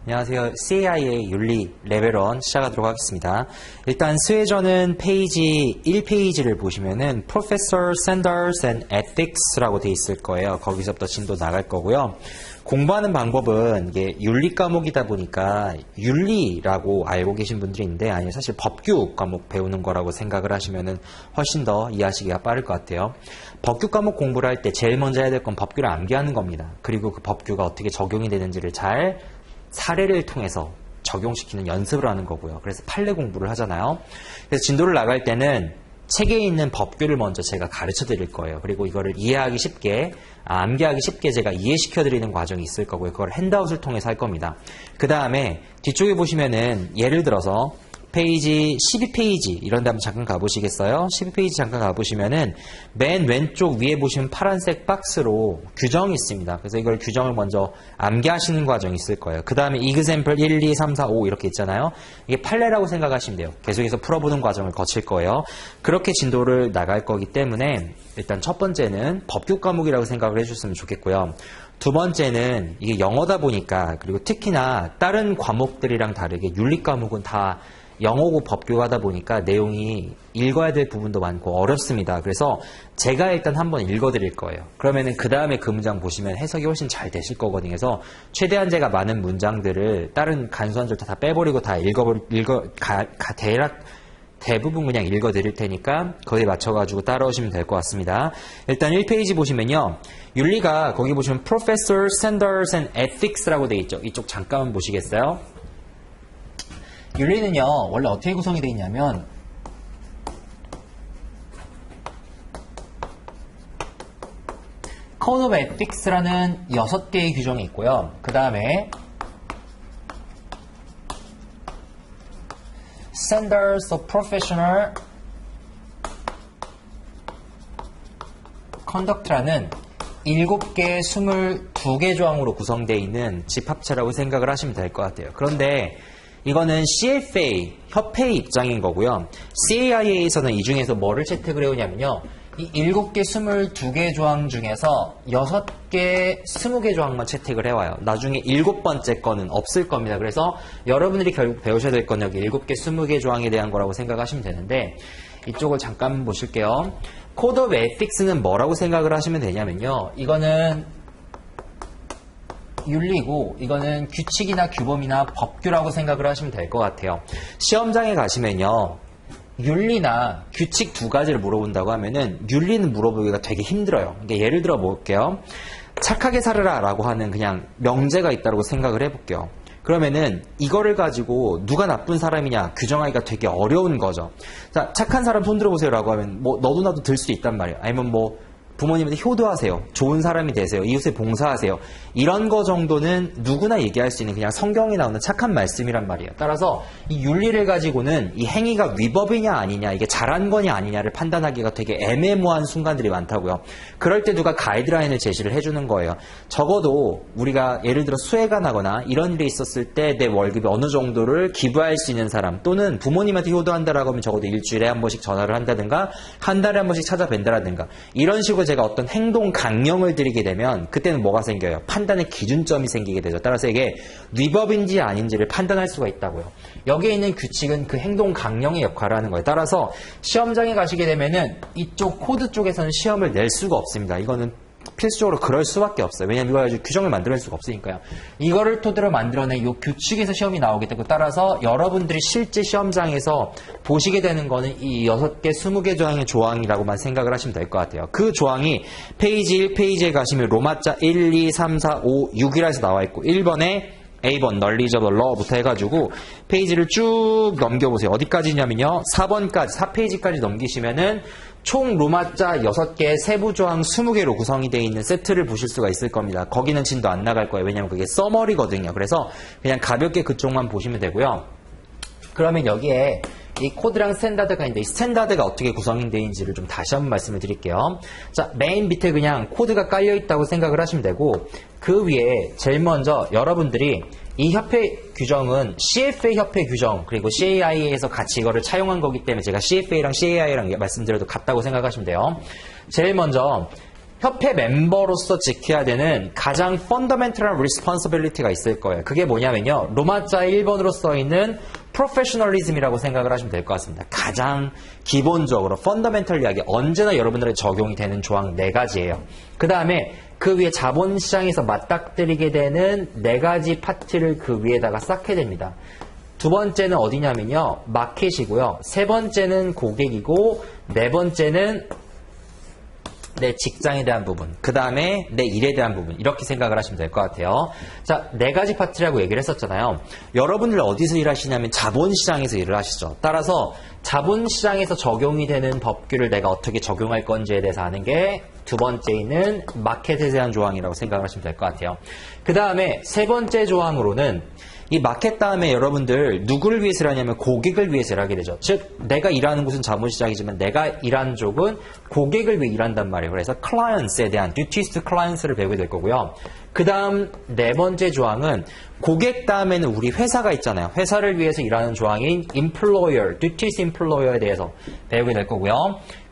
안녕하세요. CAIA 윤리 레벨 1 시작하도록 하겠습니다. 일단 스웨저는 페이지 1페이지를 보시면은 Professor Sanders and Ethics라고 돼 있을 거예요. 거기서부터 진도 나갈 거고요. 공부하는 방법은 이게 윤리 과목이다 보니까 윤리라고 알고 계신 분들이 있는데 아니 사실 법규 과목 배우는 거라고 생각을 하시면은 훨씬 더 이해하시기가 빠를 것 같아요. 법규 과목 공부를 할 때 제일 먼저 해야 될 건 법규를 암기하는 겁니다. 그리고 그 법규가 어떻게 적용이 되는지를 잘 사례를 통해서 적용시키는 연습을 하는 거고요. 그래서 판례 공부를 하잖아요. 그래서 진도를 나갈 때는 책에 있는 법규를 먼저 제가 가르쳐 드릴 거예요. 그리고 이거를 이해하기 쉽게, 암기하기 쉽게 제가 이해시켜 드리는 과정이 있을 거고요. 그걸 핸드아웃을 통해서 할 겁니다. 그 다음에 뒤쪽에 보시면은 예를 들어서 페이지 12페이지 이런 데 한번 잠깐 가보시겠어요? 12페이지 잠깐 가보시면은 맨 왼쪽 위에 보시면 파란색 박스로 규정이 있습니다. 그래서 이걸 규정을 먼저 암기하시는 과정이 있을 거예요. 그 다음에 example 1, 2, 3, 4, 5 이렇게 있잖아요. 이게 판례라고 생각하시면 돼요. 계속해서 풀어보는 과정을 거칠 거예요. 그렇게 진도를 나갈 거기 때문에 일단 첫 번째는 법규 과목이라고 생각을 해주셨으면 좋겠고요. 두 번째는 이게 영어다 보니까 그리고 특히나 다른 과목들이랑 다르게 윤리 과목은 다 영어고 법규하다 보니까 내용이 읽어야 될 부분도 많고 어렵습니다. 그래서 제가 일단 한번 읽어드릴 거예요. 그러면은 그 다음에 그 문장 보시면 해석이 훨씬 잘 되실 거거든요. 그래서 최대한 제가 많은 문장들을 다른 간소한 절차 다 빼버리고 다 대부분 그냥 읽어드릴 테니까 거기에 맞춰가지고 따라오시면 될 것 같습니다. 일단 1페이지 보시면요. 윤리가 거기 보시면 Professor Sanders and Ethics라고 돼 있죠. 이쪽 잠깐만 보시겠어요? 윤리는요, 원래 어떻게 구성이 되어 있냐면, Code of Ethics라는 6개의 규정이 있고요. 그 다음에, Standards of Professional Conduct라는 7개, 22개 조항으로 구성되어 있는 집합체라고 생각을 하시면 될 것 같아요. 그런데, 이거는 CFA, 협회의 입장인 거고요. CAIA에서는 이 중에서 뭐를 채택을 해오냐면요. 이 7개, 22개 조항 중에서 6개, 20개 조항만 채택을 해와요. 나중에 7번째 거는 없을 겁니다. 그래서 여러분들이 결국 배우셔야 될 건 여기 7개, 20개 조항에 대한 거라고 생각하시면 되는데 이쪽을 잠깐 보실게요. Code of Ethics는 뭐라고 생각을 하시면 되냐면요. 이거는 윤리고 이거는 규칙이나 규범이나 법규라고 생각을 하시면 될 것 같아요. 시험장에 가시면요. 윤리나 규칙 두 가지를 물어본다고 하면은 윤리는 물어보기가 되게 힘들어요. 그러니까 예를 들어 볼게요. 착하게 살아라 라고 하는 그냥 명제가 있다고 생각을 해볼게요. 그러면은 이거를 가지고 누가 나쁜 사람이냐 규정하기가 되게 어려운 거죠. 자, 착한 사람 손 들어보세요 라고 하면 뭐 너도 나도 들 수도 있단 말이에요. 아니면 뭐 부모님한테 효도하세요. 좋은 사람이 되세요. 이웃에 봉사하세요. 이런 거 정도는 누구나 얘기할 수 있는 그냥 성경에 나오는 착한 말씀이란 말이에요. 따라서 이 윤리를 가지고는 이 행위가 위법이냐 아니냐 이게 잘한 거냐 아니냐를 판단하기가 되게 애매모호한 순간들이 많다고요. 그럴 때 누가 가이드라인을 제시를 해주는 거예요. 적어도 우리가 예를 들어 수해가 나거나 이런 일이 있었을 때 내 월급이 어느 정도를 기부할 수 있는 사람 또는 부모님한테 효도한다라고 하면 적어도 일주일에 한 번씩 전화를 한다든가 한 달에 한 번씩 찾아뵌다라든가 이런 식으로 제가 어떤 행동 강령을 드리게 되면 그때는 뭐가 생겨요? 판단의 기준점이 생기게 되죠. 따라서 이게 위법인지 아닌지를 판단할 수가 있다고요. 여기에 있는 규칙은 그 행동 강령의 역할을 하는 거예요. 따라서 시험장에 가시게 되면은 이쪽 코드 쪽에서는 시험을 낼 수가 없습니다. 이거는 필수적으로 그럴 수밖에 없어요. 왜냐하면 이걸 가지고 규정을 만들어낼 수가 없으니까요. 이거를 토대로 만들어낸 이 규칙에서 시험이 나오기 때문에 따라서 여러분들이 실제 시험장에서 보시게 되는 거는 이 6개, 20개 조항의 조항이라고만 생각을 하시면 될 것 같아요. 그 조항이 페이지 1페이지에 가시면 로마자 1, 2, 3, 4, 5, 6이라 해서 나와 있고 1번에 A번 knowledge of the law부터 해가지고 페이지를 쭉 넘겨보세요. 어디까지냐면요. 4번까지, 4페이지까지 넘기시면은 총 로마자 6개, 세부조항 20개로 구성이 되어 있는 세트를 보실 수가 있을 겁니다. 거기는 진도 안 나갈 거예요. 왜냐면 그게 서머리거든요. 그래서 그냥 가볍게 그쪽만 보시면 되고요. 그러면 여기에 이 코드랑 스탠다드가 있는데 이 스탠다드가 어떻게 구성이 되어 있는지를 좀 다시 한번 말씀을 드릴게요. 자, 맨 밑에 그냥 코드가 깔려 있다고 생각을 하시면 되고 그 위에 제일 먼저 여러분들이 이 협회 규정은 CFA 협회 규정 그리고 CAIA에서 같이 이거를 차용한 거기 때문에 제가 CFA랑 CAIA랑 말씀드려도 같다고 생각하시면 돼요. 제일 먼저 협회 멤버로서 지켜야 되는 가장 펀더멘털한 리스폰서빌리티가 있을 거예요. 그게 뭐냐면요. 로마자 1번으로 써있는 프로페셔널리즘이라고 생각을 하시면 될 것 같습니다. 가장 기본적으로 펀더멘털 이야기 언제나 여러분들에게 적용이 되는 조항 4가지예요. 그 다음에 그 위에 자본시장에서 맞닥뜨리게 되는 4가지 파트를 그 위에다가 쌓게 됩니다. 두 번째는 어디냐면요. 마켓이고요. 세 번째는 고객이고 네 번째는 내 직장에 대한 부분, 그 다음에 내 일에 대한 부분, 이렇게 생각을 하시면 될 것 같아요. 자, 4가지 파트라고 얘기를 했었잖아요. 여러분들 어디서 일하시냐면 자본시장에서 일을 하시죠. 따라서 자본시장에서 적용이 되는 법규를 내가 어떻게 적용할 건지에 대해서 아는 게 두 번째는 마켓에 대한 조항이라고 생각을 하시면 될 것 같아요. 그 다음에 세 번째 조항으로는 이 마켓 다음에 여러분들 누구를 위해서 일하냐면 고객을 위해서 일하게 되죠. 즉 내가 일하는 곳은 자본시장이지만 내가 일하는 쪽은 고객을 위해 일한단 말이에요. 그래서 clients에 대한 duties to clients를 배우게 될 거고요. 그 다음 네 번째 조항은 고객 다음에는 우리 회사가 있잖아요. 회사를 위해서 일하는 조항인 employer, duties employer에 대해서 배우게 될 거고요.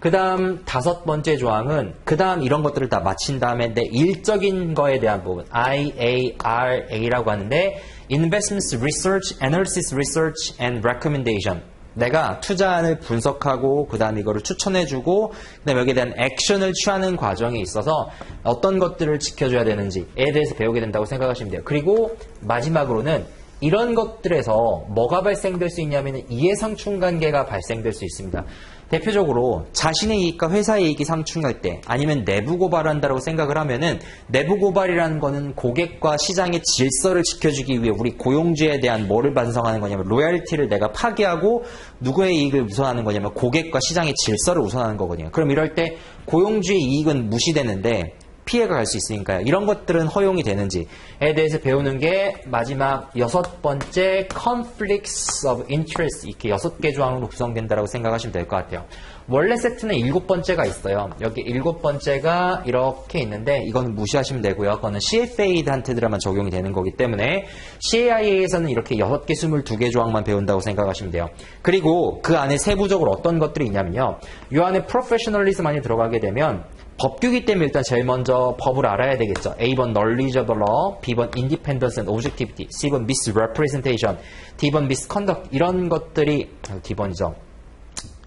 그 다음 다섯 번째 조항은 그 다음 이런 것들을 다 마친 다음에 내 일적인 거에 대한 부분 IARA라고 하는데 Investments Research, Analysis Research and Recommendation. 내가 투자안을 분석하고 그 다음에 이거를 추천해주고 그 다음에 여기에 대한 액션을 취하는 과정에 있어서 어떤 것들을 지켜줘야 되는지에 대해서 배우게 된다고 생각하시면 돼요. 그리고 마지막으로는 이런 것들에서 뭐가 발생될 수 있냐면 이해상충관계가 발생될 수 있습니다. 대표적으로 자신의 이익과 회사의 이익이 상충할 때 아니면 내부 고발을 한다고 생각을 하면은 내부 고발이라는 거는 고객과 시장의 질서를 지켜주기 위해 우리 고용주에 대한 뭐를 반성하는 거냐면 로열티를 내가 파기하고 누구의 이익을 우선하는 거냐면 고객과 시장의 질서를 우선하는 거거든요. 그럼 이럴 때 고용주의 이익은 무시되는데 피해가 갈 수 있으니까요. 이런 것들은 허용이 되는지에 대해서 배우는 게 마지막 6번째 conflicts of interest 이렇게 6개 조항으로 구성된다고 생각하시면 될 것 같아요. 원래 세트는 7번째가 있어요. 여기 7번째가 이렇게 있는데 이거는 무시하시면 되고요. 그거는 CFA한테들만 적용이 되는 거기 때문에 CAIA에서는 이렇게 6개, 22개 조항만 배운다고 생각하시면 돼요. 그리고 그 안에 세부적으로 어떤 것들이 있냐면요. 이 안에 프로페셔널리즘만이 들어가게 되면 법규이기 때문에 일단 제일 먼저 법을 알아야 되겠죠. A번 knowledge of the law, B번 independence and objectivity, C번 misrepresentation, D번 misconduct 이런 것들이 D번이죠.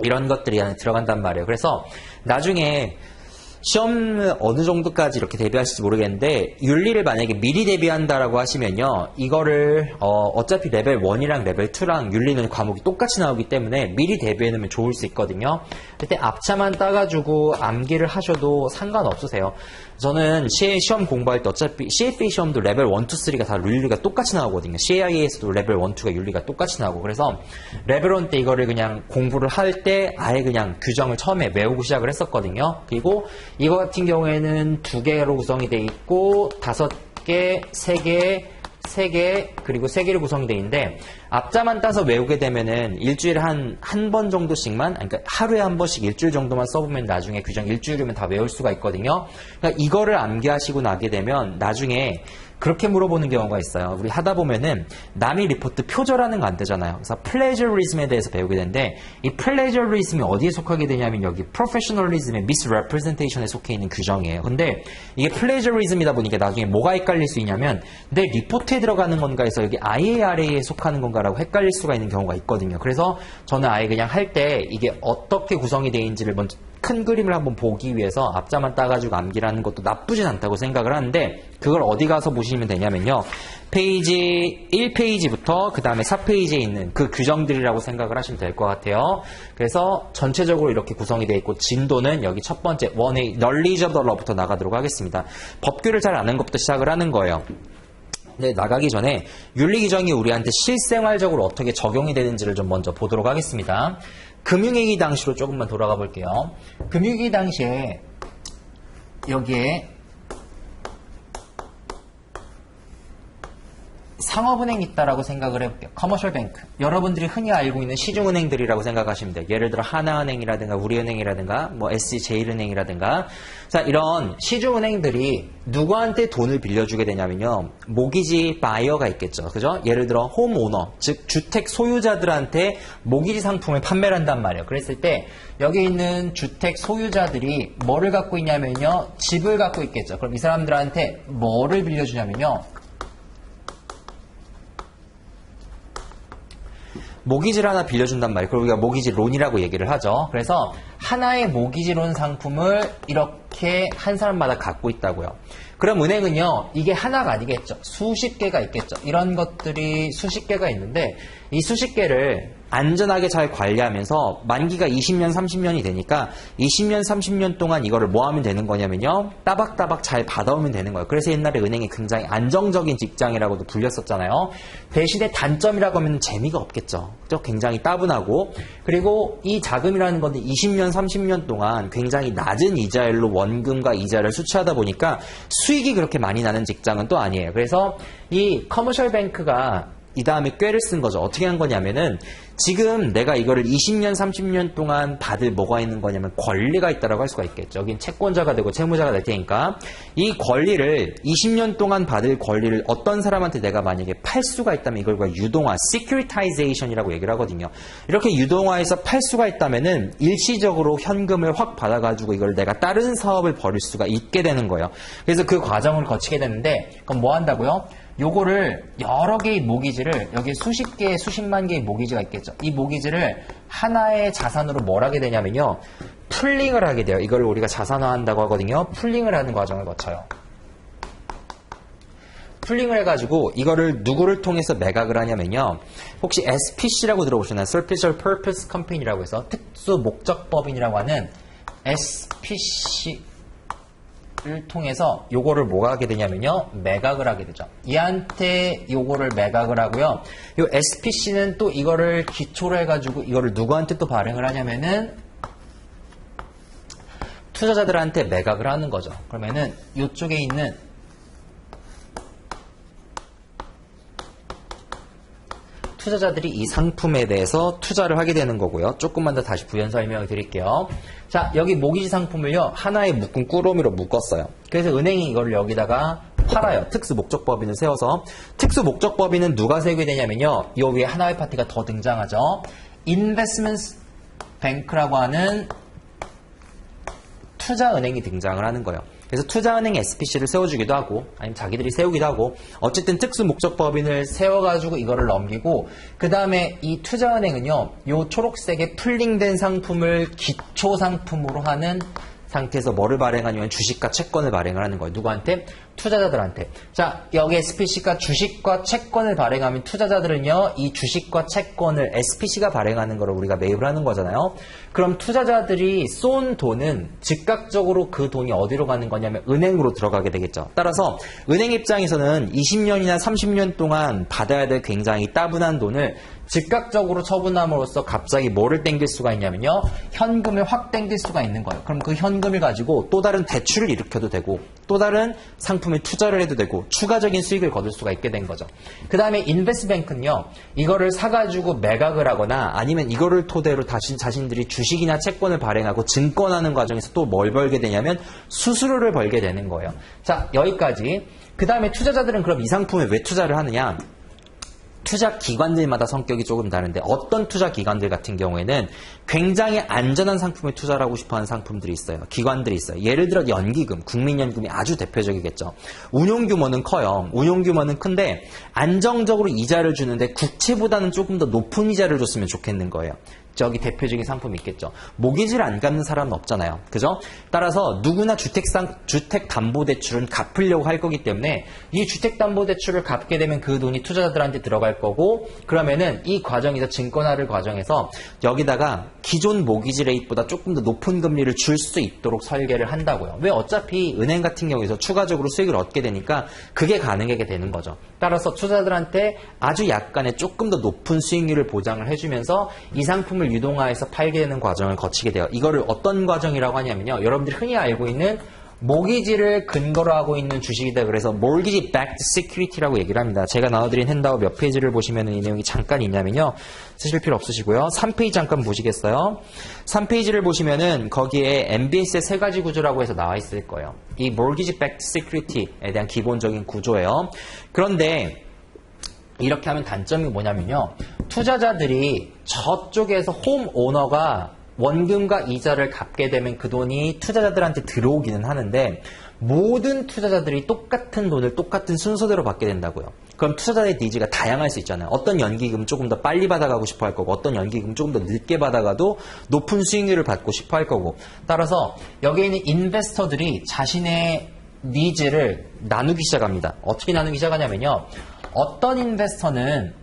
이런 것들이 안에 들어간단 말이에요. 그래서 나중에 시험 어느 정도까지 이렇게 대비하실지 모르겠는데 윤리를 만약에 미리 대비한다라고 하시면요. 이거를 어차피 레벨 1이랑 레벨 2랑 윤리는 과목이 똑같이 나오기 때문에 미리 대비해놓으면 좋을 수 있거든요. 그때 앞차만 따가지고 암기를 하셔도 상관없으세요. 저는 시험 공부할 때 어차피 CFA 시험도 레벨 1, 2, 3가 다 윤리가 똑같이 나오거든요. CAIA에서도 레벨 1, 2가 윤리가 똑같이 나오고 그래서 레벨 1 때 이거를 그냥 공부를 할 때 아예 그냥 규정을 처음에 외우고 시작을 했었거든요. 그리고 이거 같은 경우에는 2개로 구성이 돼 있고 5개, 3개, 3개, 그리고 3개로 구성이 되어 있는데 앞자만 따서 외우게 되면은 일주일에 한 번 정도씩만, 그러니까 하루에 한 번씩 일주일 정도만 써보면 나중에 규정 일주일이면 다 외울 수가 있거든요. 그러니까 이거를 암기하시고 나게 되면 나중에 그렇게 물어보는 경우가 있어요. 우리 하다 보면은 남의 리포트 표절하는 거 안 되잖아요. 그래서 플레저리즘에 대해서 배우게 되는데 이 플레저리즘이 어디에 속하게 되냐면 여기 프로페셔널리즘의 미스레프레젠테이션에 속해 있는 규정이에요. 근데 이게 플레저리즘이다 보니까 나중에 뭐가 헷갈릴 수 있냐면 내 리포트에 들어가는 건가 해서 여기 IARA에 속하는 건가라고 헷갈릴 수가 있는 경우가 있거든요. 그래서 저는 아예 그냥 할 때 이게 어떻게 구성이 되어 있는지를 먼저 큰 그림을 한번 보기 위해서 앞자만 따가지고 암기를 하는 것도 나쁘진 않다고 생각을 하는데 그걸 어디 가서 보시면 되냐면요. 페이지 1페이지부터 그 다음에 4페이지에 있는 그 규정들이라고 생각을 하시면 될 것 같아요. 그래서 전체적으로 이렇게 구성이 되어 있고 진도는 여기 첫 번째 원의 knowledge of the law부터 나가도록 하겠습니다. 법규를 잘 아는 것부터 시작을 하는 거예요. 네, 나가기 전에 윤리 규정이 우리한테 실생활적으로 어떻게 적용이 되는지를 좀 먼저 보도록 하겠습니다. 금융위기 당시로 조금만 돌아가 볼게요. 금융위기 당시에 여기에 상업은행이 있다라고 생각을 해볼게요. 커머셜 뱅크. 여러분들이 흔히 알고 있는 시중은행들이라고 생각하시면 돼요. 예를 들어 하나은행이라든가 우리은행이라든가 뭐 SJ제일은행이라든가 자 이런 시중은행들이 누구한테 돈을 빌려주게 되냐면요. 모기지 바이어가 있겠죠. 그죠? 예를 들어 홈오너 즉 주택 소유자들한테 모기지 상품을 판매를 한단 말이에요. 그랬을 때 여기 있는 주택 소유자들이 뭐를 갖고 있냐면요. 집을 갖고 있겠죠. 그럼 이 사람들한테 뭐를 빌려주냐면요. 모기지를 하나 빌려준단 말이에요. 그리고 우리가 모기지 론이라고 얘기를 하죠. 그래서 하나의 모기지 론 상품을 이렇게 한 사람마다 갖고 있다고요. 그럼 은행은요. 이게 하나가 아니겠죠. 수십 개가 있겠죠. 이런 것들이 수십 개가 있는데 이 수십 개를 안전하게 잘 관리하면서 만기가 20년, 30년이 되니까 20년, 30년 동안 이거를 뭐 하면 되는 거냐면요. 따박따박 잘 받아오면 되는 거예요. 그래서 옛날에 은행이 굉장히 안정적인 직장이라고도 불렸었잖아요. 대신에 단점이라고 하면 재미가 없겠죠. 그죠? 굉장히 따분하고 그리고 이 자금이라는 건데 20년, 30년 동안 굉장히 낮은 이자율로 원금과 이자를 수취하다 보니까 수익이 그렇게 많이 나는 직장은 또 아니에요. 그래서 이 커머셜 뱅크가 이 다음에 꾀를 쓴 거죠. 어떻게 한 거냐면은 지금 내가 이거를 20년, 30년 동안 받을 뭐가 있는 거냐면 권리가 있다라고 할 수가 있겠죠. 여긴 채권자가 되고 채무자가 될 테니까 이 권리를 20년 동안 받을 권리를 어떤 사람한테 내가 만약에 팔 수가 있다면 이걸 유동화, securitization이라고 얘기를 하거든요. 이렇게 유동화해서 팔 수가 있다면은 일시적으로 현금을 확 받아가지고 이걸 내가 다른 사업을 벌일 수가 있게 되는 거예요. 그래서 그 과정을 거치게 되는데 그럼 뭐 한다고요? 요거를 여러 개의 모기지를 여기 수십 개, 수십만 개의 모기지가 있겠죠. 이 모기지를 하나의 자산으로 뭘 하게 되냐면요. 풀링을 하게 돼요. 이걸 우리가 자산화한다고 하거든요. 풀링을 하는 과정을 거쳐요. 풀링을 해가지고 이거를 누구를 통해서 매각을 하냐면요. 혹시 SPC라고 들어보셨나요? Special Purpose Company라고 해서 특수 목적법인이라고 하는 SPC 를 통해서 요거를 뭐가 하게 되냐면요. 매각을 하게 되죠. 얘한테 요거를 매각을 하고요. 요 SPC는 또 이거를 기초로 해가지고 이거를 누구한테 또 발행을 하냐면은 투자자들한테 매각을 하는 거죠. 그러면은 요쪽에 있는 투자자들이 이 상품에 대해서 투자를 하게 되는 거고요. 조금만 더 다시 부연 설명을 드릴게요. 자, 여기 모기지 상품을요. 하나의 묶은 꾸러미로 묶었어요. 그래서 은행이 이걸 여기다가 팔아요. 특수 목적법인을 세워서. 특수 목적법인은 누가 세우게 되냐면요. 이 위에 하나의 파티가 더 등장하죠. Investment Bank라고 하는 투자은행이 등장을 하는 거예요. 그래서 투자은행 SPC를 세워주기도 하고 아니면 자기들이 세우기도 하고 어쨌든 특수 목적법인을 세워가지고 이거를 넘기고 그 다음에 이 투자은행은요. 요 초록색의 풀링된 상품을 기초 상품으로 하는 상태에서 뭐를 발행하냐면 주식과 채권을 발행을 하는 거예요. 누구한테? 투자자들한테. 자, 여기 SPC가 주식과 채권을 발행하면 투자자들은요. 이 주식과 채권을 SPC가 발행하는 거를 우리가 매입을 하는 거잖아요. 그럼 투자자들이 쏜 돈은 즉각적으로 그 돈이 어디로 가는 거냐면 은행으로 들어가게 되겠죠. 따라서 은행 입장에서는 20년이나 30년 동안 받아야 될 굉장히 따분한 돈을 즉각적으로 처분함으로써 갑자기 뭐를 땡길 수가 있냐면요. 현금을 확 땡길 수가 있는 거예요. 그럼 그 현금을 가지고 또 다른 대출을 일으켜도 되고 또 다른 상품에 투자를 해도 되고 추가적인 수익을 거둘 수가 있게 된 거죠. 그 다음에 인베스트뱅크는요. 이거를 사가지고 매각을 하거나 아니면 이거를 토대로 자신들이 주식이나 채권을 발행하고 증권하는 과정에서 또 뭘 벌게 되냐면 수수료를 벌게 되는 거예요. 자, 여기까지. 그 다음에 투자자들은 그럼 이 상품에 왜 투자를 하느냐? 투자 기관들마다 성격이 조금 다른데 어떤 투자 기관들 같은 경우에는 굉장히 안전한 상품에 투자를 하고 싶어하는 상품들이 있어요. 기관들이 있어요. 예를 들어 연기금, 국민연금이 아주 대표적이겠죠. 운용 규모는 커요. 운용 규모는 큰데 안정적으로 이자를 주는데 국채보다는 조금 더 높은 이자를 줬으면 좋겠는 거예요. 저기 대표적인 상품이 있겠죠. 모기지를 안 갚는 사람은 없잖아요. 그죠? 따라서 누구나 주택담보대출은 갚으려고 할 거기 때문에 이 주택담보대출을 갚게 되면 그 돈이 투자자들한테 들어갈 거고 그러면은 이 과정에서 증권화를 과정에서 여기다가 기존 모기지 레이트보다 조금 더 높은 금리를 줄 수 있도록 설계를 한다고요. 왜? 어차피 은행 같은 경우에서 추가적으로 수익을 얻게 되니까 그게 가능하게 되는 거죠. 따라서 투자자들한테 아주 약간의 조금 더 높은 수익률을 보장을 해주면서 이 상품을 유동화해서 팔게 되는 과정을 거치게 돼요. 이거를 어떤 과정이라고 하냐면요. 여러분들이 흔히 알고 있는 모기지를 근거로 하고 있는 주식이다. 그래서 mortgage backed security라고 얘기를 합니다. 제가 나눠드린 핸드아웃 몇 페이지를 보시면 이 내용이 잠깐 있냐면요. 쓰실 필요 없으시고요. 3페이지 잠깐 보시겠어요? 3페이지를 보시면은 거기에 MBS의 세 가지 구조라고 해서 나와 있을 거예요. 이 mortgage backed security에 대한 기본적인 구조예요. 그런데 이렇게 하면 단점이 뭐냐면요. 투자자들이 저쪽에서 홈 오너가 원금과 이자를 갚게 되면 그 돈이 투자자들한테 들어오기는 하는데 모든 투자자들이 똑같은 돈을 똑같은 순서대로 받게 된다고요. 그럼 투자자의 니즈가 다양할 수 있잖아요. 어떤 연기금 조금 더 빨리 받아가고 싶어 할 거고 어떤 연기금 조금 더 늦게 받아가도 높은 수익률을 받고 싶어 할 거고 따라서 여기에 있는 인베스터들이 자신의 니즈를 나누기 시작합니다. 어떻게 나누기 시작하냐면요. 어떤 인베스터는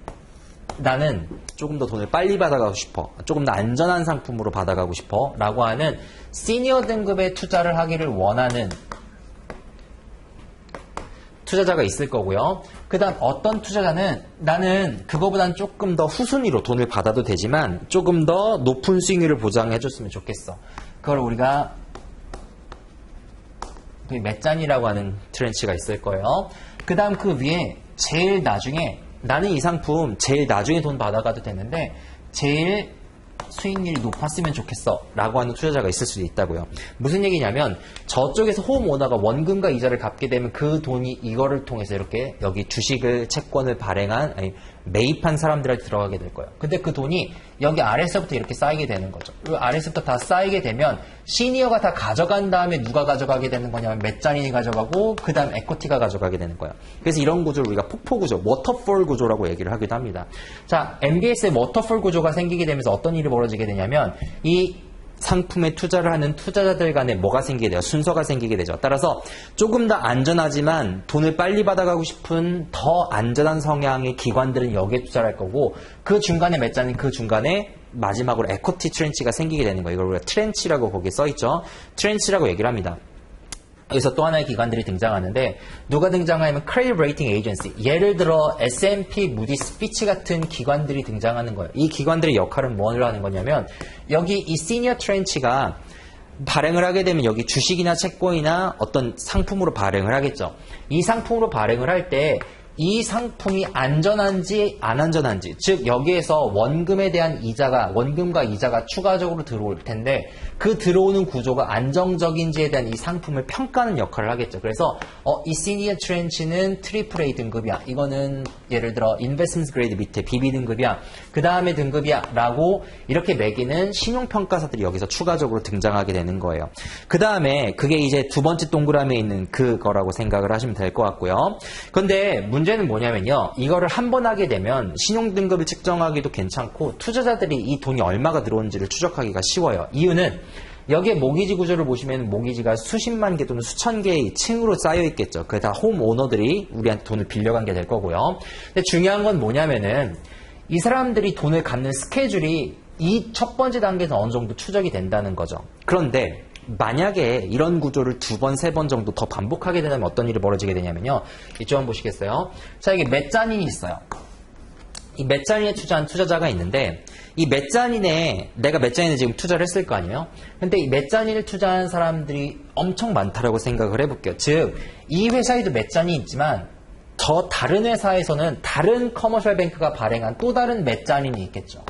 나는 조금 더 돈을 빨리 받아가고 싶어. 조금 더 안전한 상품으로 받아가고 싶어. 라고 하는 시니어 등급의 투자를 하기를 원하는 투자자가 있을 거고요. 그 다음 어떤 투자자는 나는 그거보단 조금 더 후순위로 돈을 받아도 되지만 조금 더 높은 수익률을 보장해줬으면 좋겠어. 그걸 우리가 맷잔이라고 하는 트렌치가 있을 거예요. 그 다음 그 위에 제일 나중에 나는 이 상품 제일 나중에 돈 받아가도 되는데 제일 수익률이 높았으면 좋겠어 라고 하는 투자자가 있을 수도 있다고요. 무슨 얘기냐면 저쪽에서 홈 오너가 원금과 이자를 갚게 되면 그 돈이 이거를 통해서 이렇게 여기 주식을 채권을 발행한 매입한 사람들한테 들어가게 될 거예요. 근데 그 돈이 여기 아래서부터 이렇게 쌓이게 되는 거죠. 그 아래서부터 다 쌓이게 되면 시니어가 다 가져간 다음에 누가 가져가게 되는 거냐면 맷잔인이 가져가고 그 다음 에코티가 가져가게 되는 거예요. 그래서 이런 구조를 우리가 폭포 구조, 워터폴 구조라고 얘기를 하기도 합니다. 자, MBS의 워터폴 구조가 생기게 되면서 어떤 일이 벌어지게 되냐면 이 상품에 투자를 하는 투자자들 간에 뭐가 생기게 돼요? 순서가 생기게 되죠. 따라서 조금 더 안전하지만 돈을 빨리 받아가고 싶은 더 안전한 성향의 기관들은 여기에 투자를 할 거고 그 중간에 맺자는 그 중간에 마지막으로 에코티 트렌치가 생기게 되는 거예요. 이걸 우리가 트렌치라고 거기에 써있죠. 트렌치라고 얘기를 합니다. 여기서 또 하나의 기관들이 등장하는데 누가 등장하냐면 크레딧 레이팅 에이전시 예를 들어 S&P, 무디스, 피치 같은 기관들이 등장하는 거예요. 이 기관들의 역할은 뭘 하는 거냐면 여기 이 시니어 트렌치가 발행을 하게 되면 여기 주식이나 채권이나 어떤 상품으로 발행을 하겠죠. 이 상품으로 발행을 할 때 이 상품이 안전한지 안 안전한지 즉 여기에서 원금과 이자가 추가적으로 들어올 텐데 그 들어오는 구조가 안정적인지에 대한 이 상품을 평가하는 역할을 하겠죠. 그래서 이 시니어 트렌치는 트리플 A 등급이야. 이거는 예를 들어 인베스트먼트 그레이드 밑에 BB 등급이야. 그 다음에 등급이야 라고 이렇게 매기는 신용평가사들이 여기서 추가적으로 등장하게 되는 거예요. 그 다음에 그게 이제 두 번째 동그라미에 있는 그거라고 생각을 하시면 될 것 같고요. 근데 문제는 뭐냐면요. 이거를 한 번 하게 되면 신용등급을 측정하기도 괜찮고 투자자들이 이 돈이 얼마가 들어오는지를 추적하기가 쉬워요. 이유는 여기에 모기지 구조를 보시면 모기지가 수십만 개 또는 수천 개의 층으로 쌓여 있겠죠. 그게 다 홈 오너들이 우리한테 돈을 빌려간 게 될 거고요. 근데 중요한 건 뭐냐면은 이 사람들이 돈을 갚는 스케줄이 이 첫 번째 단계에서 어느 정도 추적이 된다는 거죠. 그런데 만약에 이런 구조를 두 번, 세 번 정도 더 반복하게 되면 어떤 일이 벌어지게 되냐면요. 이쪽 한번 보시겠어요? 자, 이게 맷잔인이 있어요. 이 맷잔인에 투자한 투자자가 있는데 이 맷잔인에 내가 맷잔인에 지금 투자를 했을 거 아니에요? 근데 이 맷잔인을 투자한 사람들이 엄청 많다라고 생각을 해볼게요. 즉, 이 회사에도 맷잔이 있지만 더 다른 회사에서는 다른 커머셜 뱅크가 발행한 또 다른 맷잔인이 있겠죠.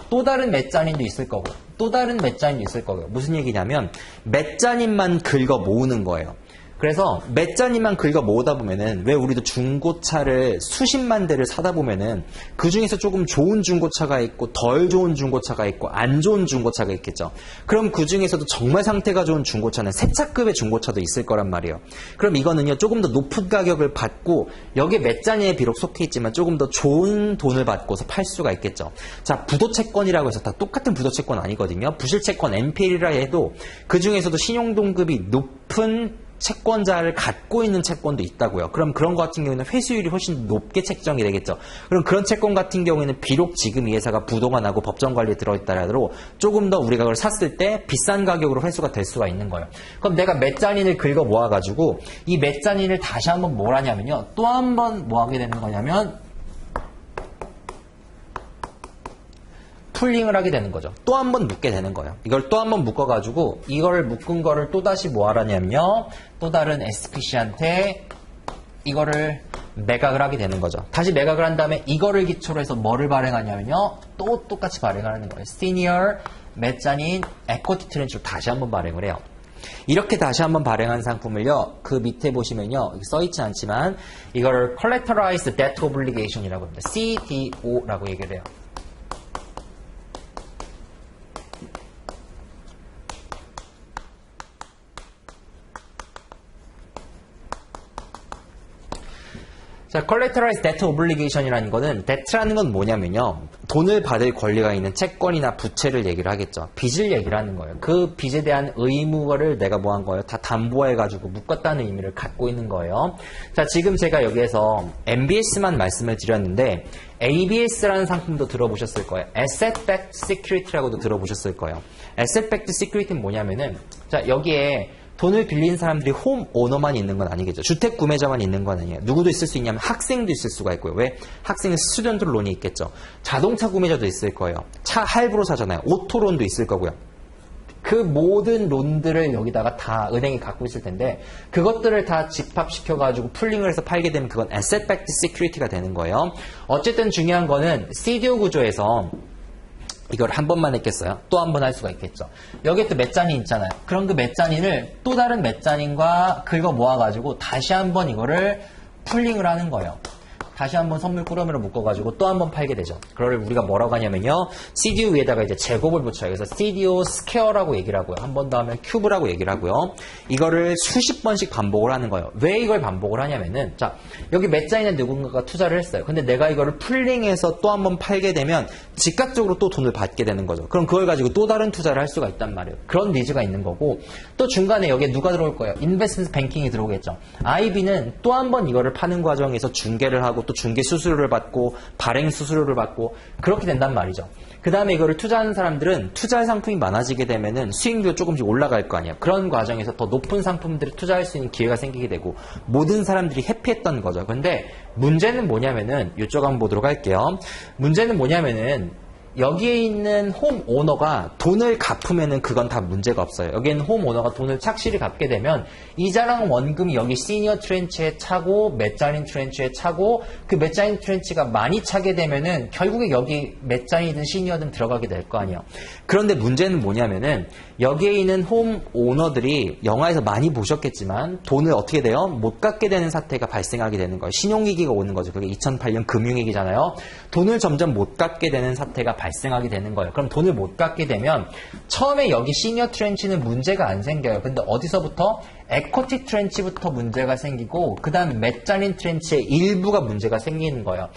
또 다른 맷잔인도 있을 거고 또 다른 맷잔인도 있을 거고요. 무슨 얘기냐면 맷잔인만 긁어 모으는 거예요. 그래서 맷잔인만 긁어 모으다 보면은 왜 우리도 중고차를 수십만 대를 사다 보면은 그 중에서 조금 좋은 중고차가 있고 덜 좋은 중고차가 있고 안 좋은 중고차가 있겠죠. 그럼 그 중에서도 정말 상태가 좋은 중고차는 새 차급의 중고차도 있을 거란 말이에요. 그럼 이거는요 조금 더 높은 가격을 받고 여기에 맷잔인에 비록 속해 있지만 조금 더 좋은 돈을 받고서 팔 수가 있겠죠. 자, 부도채권이라고 해서 다 똑같은 부도채권 아니거든요. 부실채권 NPL이라 해도 그 중에서도 신용등급이 높은 채권자를 갖고 있는 채권도 있다고요. 그럼 그런 것 같은 경우에는 회수율이 훨씬 높게 책정이 되겠죠. 그럼 그런 채권 같은 경우에는 비록 지금 이 회사가 부도가 법정 관리에 들어있다라도 조금 더 우리가 그걸 샀을 때 비싼 가격으로 회수가 될 수가 있는 거예요. 그럼 내가 맷잔인을 긁어 모아가지고 이 맷잔인을 다시 한번 뭘 하냐면요. 또 한번 뭐 하게 되는 거냐면 풀링을 하게 되는 거죠. 또 한 번 묶게 되는 거예요. 이걸 또 한 번 묶어가지고 이걸 묶은 거를 또 다시 뭐 하라냐면요. 또 다른 SPC한테 이거를 매각을 하게 되는 거죠. 다시 매각을 한 다음에 이거를 기초로 해서 뭐를 발행하냐면요. 또 똑같이 발행을 하는 거예요. 시니어 메자닌 에쿼티 트렌치로 다시 한번 발행을 해요. 이렇게 다시 한번 발행한 상품을요. 그 밑에 보시면요. 써있지 않지만 이거를 Collateralized Debt Obligation이라고 합니다. CDO라고 얘기를 해요. 자, Collateralized Debt Obligation이라는 거는 debt라는 건 뭐냐면요. 돈을 받을 권리가 있는 채권이나 부채를 얘기를 하겠죠. 빚을 얘기를 하는 거예요. 그 빚에 대한 의무를 내가 뭐 한 거예요? 다 담보해가지고 묶었다는 의미를 갖고 있는 거예요. 자, 지금 제가 여기에서 MBS만 말씀을 드렸는데 ABS라는 상품도 들어보셨을 거예요. Asset Backed Security라고도 들어보셨을 거예요. Asset Backed Security는 뭐냐면은 자, 여기에 돈을 빌린 사람들이 홈 오너만 있는 건 아니겠죠. 주택 구매자만 있는 건 아니에요. 누구도 있을 수 있냐면 학생도 있을 수가 있고요. 왜? 학생은 스튜던트 론이 있겠죠. 자동차 구매자도 있을 거예요. 차 할부로 사잖아요. 오토론도 있을 거고요. 그 모든 론들을 여기다가 다 은행이 갖고 있을 텐데 그것들을 다 집합시켜가지고 풀링을 해서 팔게 되면 그건 Asset Backed Security가 되는 거예요. 어쨌든 중요한 거는 CDO 구조에서 이걸 한 번만 했겠어요? 또 한 번 할 수가 있겠죠. 여기에 또 메자닌 있잖아요. 그럼 그 메자닌을 또 다른 메자닌과 긁어 모아가지고 다시 한번 이거를 풀링을 하는 거예요. 다시 한번 선물 꾸러미로 묶어가지고 또 한 번 팔게 되죠. 그걸 우리가 뭐라고 하냐면요. CDO 위에다가 이제 제곱을 붙여요. 그래서 CDO 스퀘어라고 얘기를 하고요. 한 번 더 하면 큐브라고 얘기를 하고요. 이거를 수십 번씩 반복을 하는 거예요. 왜 이걸 반복을 하냐면은 자, 여기 메자인에 누군가가 투자를 했어요. 근데 내가 이거를 풀링해서 또 한 번 팔게 되면 즉각적으로 또 돈을 받게 되는 거죠. 그럼 그걸 가지고 또 다른 투자를 할 수가 있단 말이에요. 그런 니즈가 있는 거고 또 중간에 여기에 누가 들어올 거예요? 인베스트먼트 뱅킹이 들어오겠죠. IB는 또 한 번 이거를 파는 과정에서 중개를 하고 또 중개 수수료를 받고 발행 수수료를 받고 그렇게 된단 말이죠. 그 다음에 이거를 투자하는 사람들은 투자할 상품이 많아지게 되면은 수익률도 조금씩 올라갈 거 아니에요. 그런 과정에서 더 높은 상품들을 투자할 수 있는 기회가 생기게 되고 모든 사람들이 해피했던 거죠. 근데 문제는 뭐냐면은 이쪽 한번 보도록 할게요. 문제는 뭐냐면은 여기에 있는 홈 오너가 돈을 갚으면은 그건 다 문제가 없어요. 여기에는 홈 오너가 돈을 착실히 갚게 되면 이자랑 원금이 여기 시니어 트렌치에 차고 메자닌 트렌치에 차고 그 메자닌 트렌치가 많이 차게 되면은 결국에 여기 메자닌이든 시니어든 들어가게 될 거 아니에요. 그런데 문제는 뭐냐면은 여기에 있는 홈 오너들이 영화에서 많이 보셨겠지만 돈을 어떻게 돼요? 못 갚게 되는 사태가 발생하게 되는 거예요. 신용위기가 오는 거죠. 그게 2008년 금융위기잖아요. 돈을 점점 못 갚게 되는 사태가 발생하게 되는 거예요. 그럼 돈을 못 갚게 되면 처음에 여기 시니어 트렌치는 문제가 안 생겨요. 근데 어디서부터? 에쿼티 트렌치부터 문제가 생기고 그 다음 메자닌 트렌치의 일부가 문제가 생기는 거예요.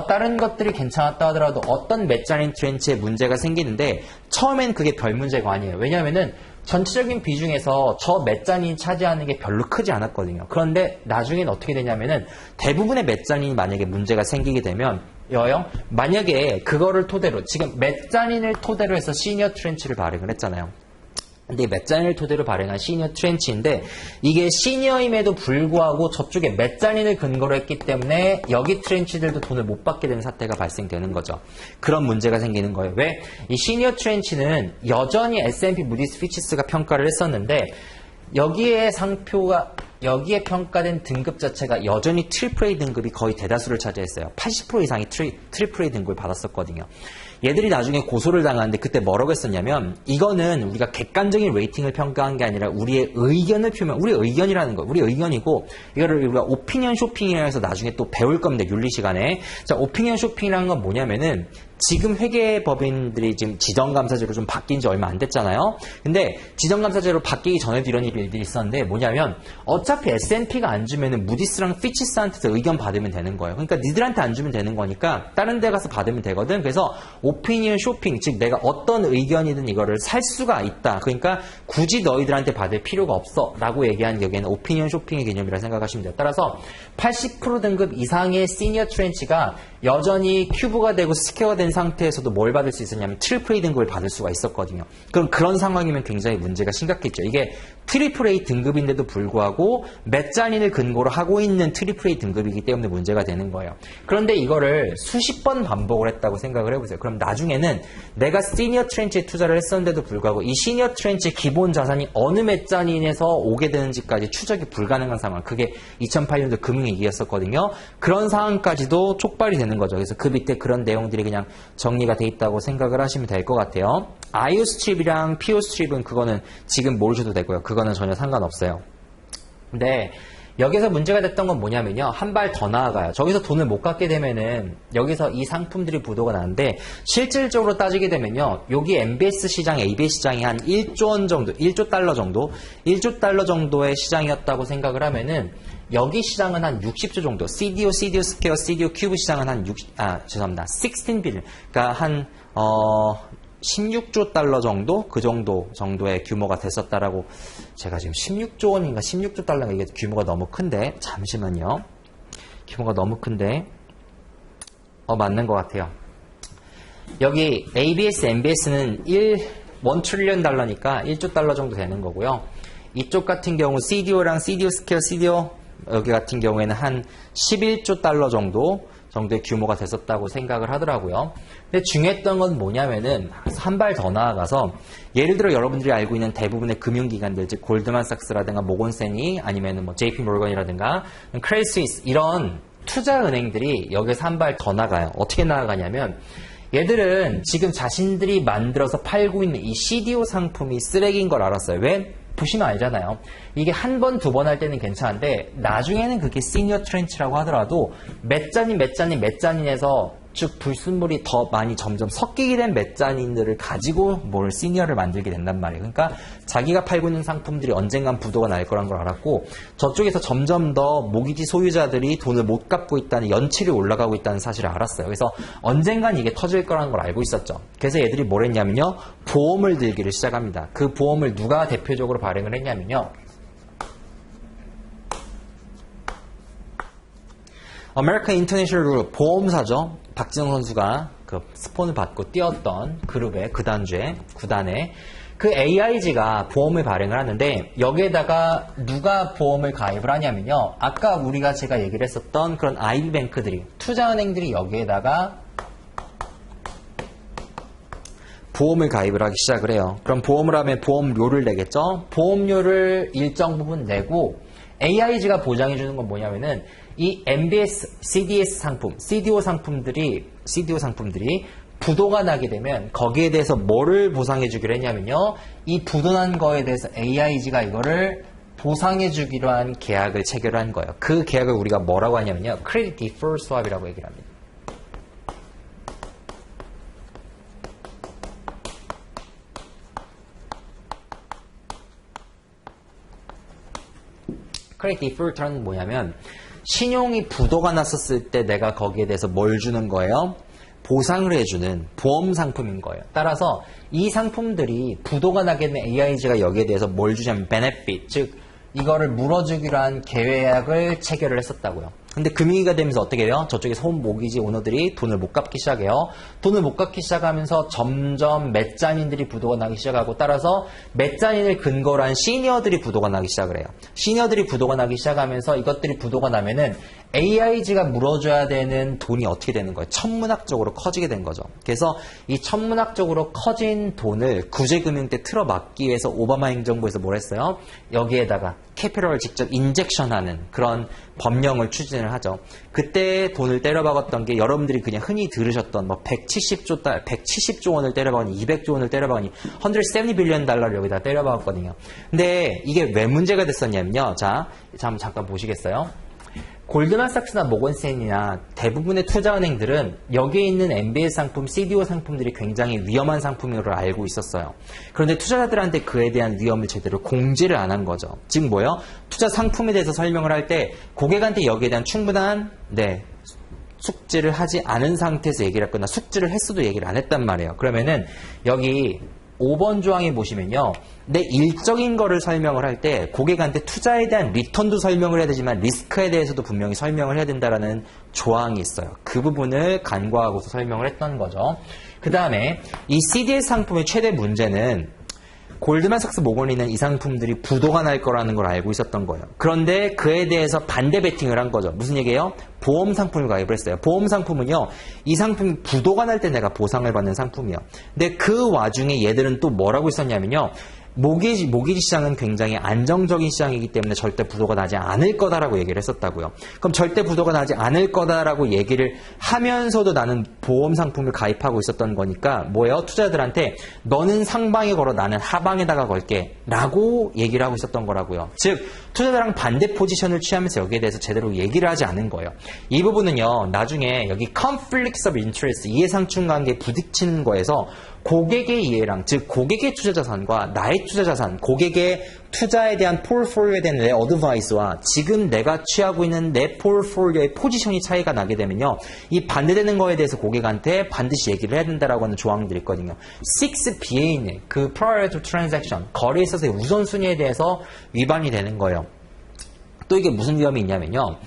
다른 것들이 괜찮았다 하더라도 어떤 메자닌 트렌치에 문제가 생기는데 처음엔 그게 별 문제가 아니에요. 왜냐하면은 전체적인 비중에서 저 메자닌이 차지하는 게 별로 크지 않았거든요. 그런데 나중엔 어떻게 되냐면은 대부분의 메자닌이 만약에 문제가 생기게 되면 만약에 그거를 토대로 지금 메자닌을 토대로 해서 시니어 트렌치를 발행을 했잖아요. 근데 메자닌을 토대로 발행한 시니어 트렌치인데 이게 시니어임에도 불구하고 저쪽에 메자닌을 근거로 했기 때문에 여기 트렌치들도 돈을 못 받게 되는 사태가 발생되는 거죠. 그런 문제가 생기는 거예요. 왜? 이 시니어 트렌치는 여전히 S&P 무디스 피치스가 평가를 했었는데 여기에 여기에 평가된 등급 자체가 여전히 트리플 A 등급이 거의 대다수를 차지했어요. 80% 이상이 트리플 A 등급을 받았었거든요. 얘들이 나중에 고소를 당하는데 그때 뭐라고 했었냐면 이거는 우리가 객관적인 레이팅을 평가한 게 아니라 우리의 의견을 우리의 의견이라는 거, 우리의 의견이고 이거를 우리가 오피니언 쇼핑이라 해서 나중에 또 배울 겁니다. 윤리 시간에. 자, 오피니언 쇼핑이라는 건 뭐냐면은 지금 회계법인들이 지금 지정감사제로 좀 바뀐 지 얼마 안 됐잖아요. 근데 지정감사제로 바뀌기 전에도 이런 일들이 있었는데 뭐냐면 어차피 S&P가 안 주면은 무디스랑 피치스한테서 의견 받으면 되는 거예요. 그러니까 니들한테 안 주면 되는 거니까 다른 데 가서 받으면 되거든. 그래서 오피니언 쇼핑, 즉 내가 어떤 의견이든 이거를 살 수가 있다. 그러니까 굳이 너희들한테 받을 필요가 없어 라고 얘기하는 여기에는 오피니언 쇼핑의 개념이라 생각하시면 돼요. 따라서 80% 등급 이상의 시니어 트렌치가 여전히 큐브가 되고 스퀘어가 되는 된 상태에서도 뭘 받을 수 있었냐면 트리플 A 등급을 받을 수가 있었거든요. 그럼 그런 상황이면 굉장히 문제가 심각했죠. 이게 트리플 A 등급인데도 불구하고 메자닌을 근거로 하고 있는 트리플 A 등급이기 때문에 문제가 되는 거예요. 그런데 이거를 수십 번 반복을 했다고 생각을 해보세요. 그럼 나중에는 내가 시니어 트렌치에 투자를 했었는데도 불구하고 이 시니어 트렌치의 기본 자산이 어느 메자닌에서 오게 되는지까지 추적이 불가능한 상황. 그게 2008년도 금융위기였었거든요. 그런 상황까지도 촉발이 되는 거죠. 그래서 그 밑에 그런 내용들이 그냥 정리가 돼 있다고 생각을 하시면 될 것 같아요. IO 스트립이랑 PO 스트립은 그거는 지금 모르셔도 되고요. 그거는 전혀 상관없어요. 근데 여기서 문제가 됐던 건 뭐냐면요. 한 발 더 나아가요. 저기서 돈을 못 갖게 되면은 여기서 이 상품들이 부도가 나는데 실질적으로 따지게 되면요. 여기 MBS 시장, ABS 시장이 한 1조 원 정도, 1조 달러 정도, 1조 달러 정도의 시장이었다고 생각을 하면은 여기 시장은 한 60조 정도, CDO, CDO 스퀘어, CDO 큐브 시장은 한 16 빌리언, 그러니까 한 16조 달러 정도? 그 정도의 규모가 됐었다라고. 제가 지금 16조 원인가 16조 달러인가 이게 규모가 너무 큰데. 잠시만요. 규모가 너무 큰데. 맞는 것 같아요. 여기 ABS, MBS는 1 트릴리언 달러니까 1조 달러 정도 되는 거고요. 이쪽 같은 경우 CDO랑 CDO 스퀘어, CDO 여기 같은 경우에는 한 11조 달러 정도의 규모가 됐었다고 생각을 하더라고요. 근데 중요했던 건 뭐냐면은 한 발 더 나아가서 예를 들어 여러분들이 알고 있는 대부분의 금융기관들, 즉 골드만삭스라든가 모건스탠리 아니면 뭐 JP 모건이라든가 크레딧 스위스 이런 투자은행들이 여기서 한 발 더 나가요. 어떻게 나아가냐면 얘들은 지금 자신들이 만들어서 팔고 있는 이 CDO 상품이 쓰레기인 걸 알았어요. 왜? 보시면 알잖아요. 이게 한 번, 두 번 할 때는 괜찮은데 나중에는 그게 시니어 트렌치라고 하더라도 메자닌에서 쭉 불순물이 더 많이 점점 섞이게 된 메자닌들을 가지고 뭘 시니어를 만들게 된단 말이에요. 그러니까 자기가 팔고 있는 상품들이 언젠간 부도가 날 거란 걸 알았고 저쪽에서 점점 더 모기지 소유자들이 돈을 못 갚고 있다는 연체율이 올라가고 있다는 사실을 알았어요. 그래서 언젠간 이게 터질 거라는 걸 알고 있었죠. 그래서 얘들이 뭘 했냐면요. 보험을 들기를 시작합니다. 그 보험을 누가 대표적으로 발행을 했냐면요. 아메리칸 인터내셔널 그룹 보험사죠. 박진영 선수가 그 스폰을 받고 뛰었던 그룹의 구단에 그 AIG가 보험을 발행을 하는데 여기에다가 누가 보험을 가입을 하냐면요. 아까 제가 얘기를 했었던 그런 IB뱅크들이 투자은행들이 여기에다가 보험을 가입을 하기 시작을 해요. 그럼 보험을 하면 보험료를 내겠죠. 보험료를 일정 부분 내고 AIG가 보장해주는 건 뭐냐면은 이 MBS, CDS 상품, CDO 상품들이 부도가 나게 되면 거기에 대해서 뭐를 보상해주기로 했냐면요. 이 부도난 거에 대해서 AIG가 이거를 보상해주기로 한 계약을 체결한 거예요. 그 계약을 우리가 뭐라고 하냐면요. Credit Deferral Swap이라고 얘기를 합니다. Credit Default라는 게 뭐냐면 신용이 부도가 났었을 때 내가 거기에 대해서 뭘 주는 거예요? 보상을 해주는 보험 상품인 거예요. 따라서 이 상품들이 부도가 나게 되면 AIG가 여기에 대해서 뭘 주냐면 benefit, 즉 이거를 물어주기로 한 계약을 체결을 했었다고요. 근데 금융위기가 되면서 어떻게 해요? 저쪽에서 홈 모기지 오너들이 돈을 못 갚기 시작해요. 돈을 못 갚기 시작하면서 점점 메자닌들이 부도가 나기 시작하고 따라서 메자닌을 근거로 한 시니어들이 부도가 나기 시작을 해요. 시니어들이 부도가 나기 시작하면서 이것들이 부도가 나면은 AIG가 물어줘야 되는 돈이 어떻게 되는 거예요? 천문학적으로 커지게 된 거죠. 그래서 이 천문학적으로 커진 돈을 구제금융 때 틀어막기 위해서 오바마 행정부에서 뭘 했어요? 여기에다가 캐피럴을 직접 인젝션하는 그런 법령을 추진을 하죠. 그때 돈을 때려박았던 게 여러분들이 그냥 흔히 들으셨던 뭐 170조 원을 때려박으니 200조 원을 때려박으니 170 빌리언 달러를 여기다 때려박았거든요. 근데 이게 왜 문제가 됐었냐면요. 자, 잠깐 보시겠어요? 골드만삭스나 모건스탠리나 대부분의 투자은행들은 여기에 있는 MBS 상품, CDO 상품들이 굉장히 위험한 상품으로 알고 있었어요. 그런데 투자자들한테 그에 대한 위험을 제대로 공지를 안 한 거죠. 즉 뭐예요? 투자 상품에 대해서 설명을 할 때 고객한테 여기에 대한 충분한 숙지를 하지 않은 상태에서 얘기를 했거나 숙지를 했어도 얘기를 안 했단 말이에요. 그러면은 여기 5번 조항에 보시면요. 내 일적인 거를 설명을 할 때 고객한테 투자에 대한 리턴도 설명을 해야 되지만 리스크에 대해서도 분명히 설명을 해야 된다라는 조항이 있어요. 그 부분을 간과하고서 설명을 했던 거죠. 그 다음에 이 CDS 상품의 최대 문제는 골드만삭스 모건리는 이 상품들이 부도가 날 거라는 걸 알고 있었던 거예요. 그런데 그에 대해서 반대 베팅을 한 거죠. 무슨 얘기예요? 보험 상품을 가입을 했어요. 보험 상품은요, 이 상품이 부도가 날 때 내가 보상을 받는 상품이에요. 근데 그 와중에 얘들은 또 뭐라고 있었냐면요. 모기지 시장은 굉장히 안정적인 시장이기 때문에 절대 부도가 나지 않을 거다라고 얘기를 했었다고요. 그럼 절대 부도가 나지 않을 거다라고 얘기를 하면서도 나는 보험 상품을 가입하고 있었던 거니까 뭐예요? 투자자들한테 너는 상방에 걸어 나는 하방에다가 걸게 라고 얘기를 하고 있었던 거라고요. 즉 투자자랑 반대 포지션을 취하면서 여기에 대해서 제대로 얘기를 하지 않은 거예요. 이 부분은요. 나중에 여기 conflicts of interest, 이해상충관계에 부딪히는 거에서 고객의 이해랑, 즉 고객의 투자자산과 나의 투자자산, 고객의 투자에 대한 폴폴리오에 대한 내 어드바이스와 지금 내가 취하고 있는 내 폴폴리오의 포지션이 차이가 나게 되면요. 이 반대되는 거에 대해서 고객한테 반드시 얘기를 해야 된다라고 하는 조항들이 있거든요. 6B에 그 prior to transaction, 거래에 있어서의 우선순위에 대해서 위반이 되는 거예요. 또 이게 무슨 위험이 있냐면요.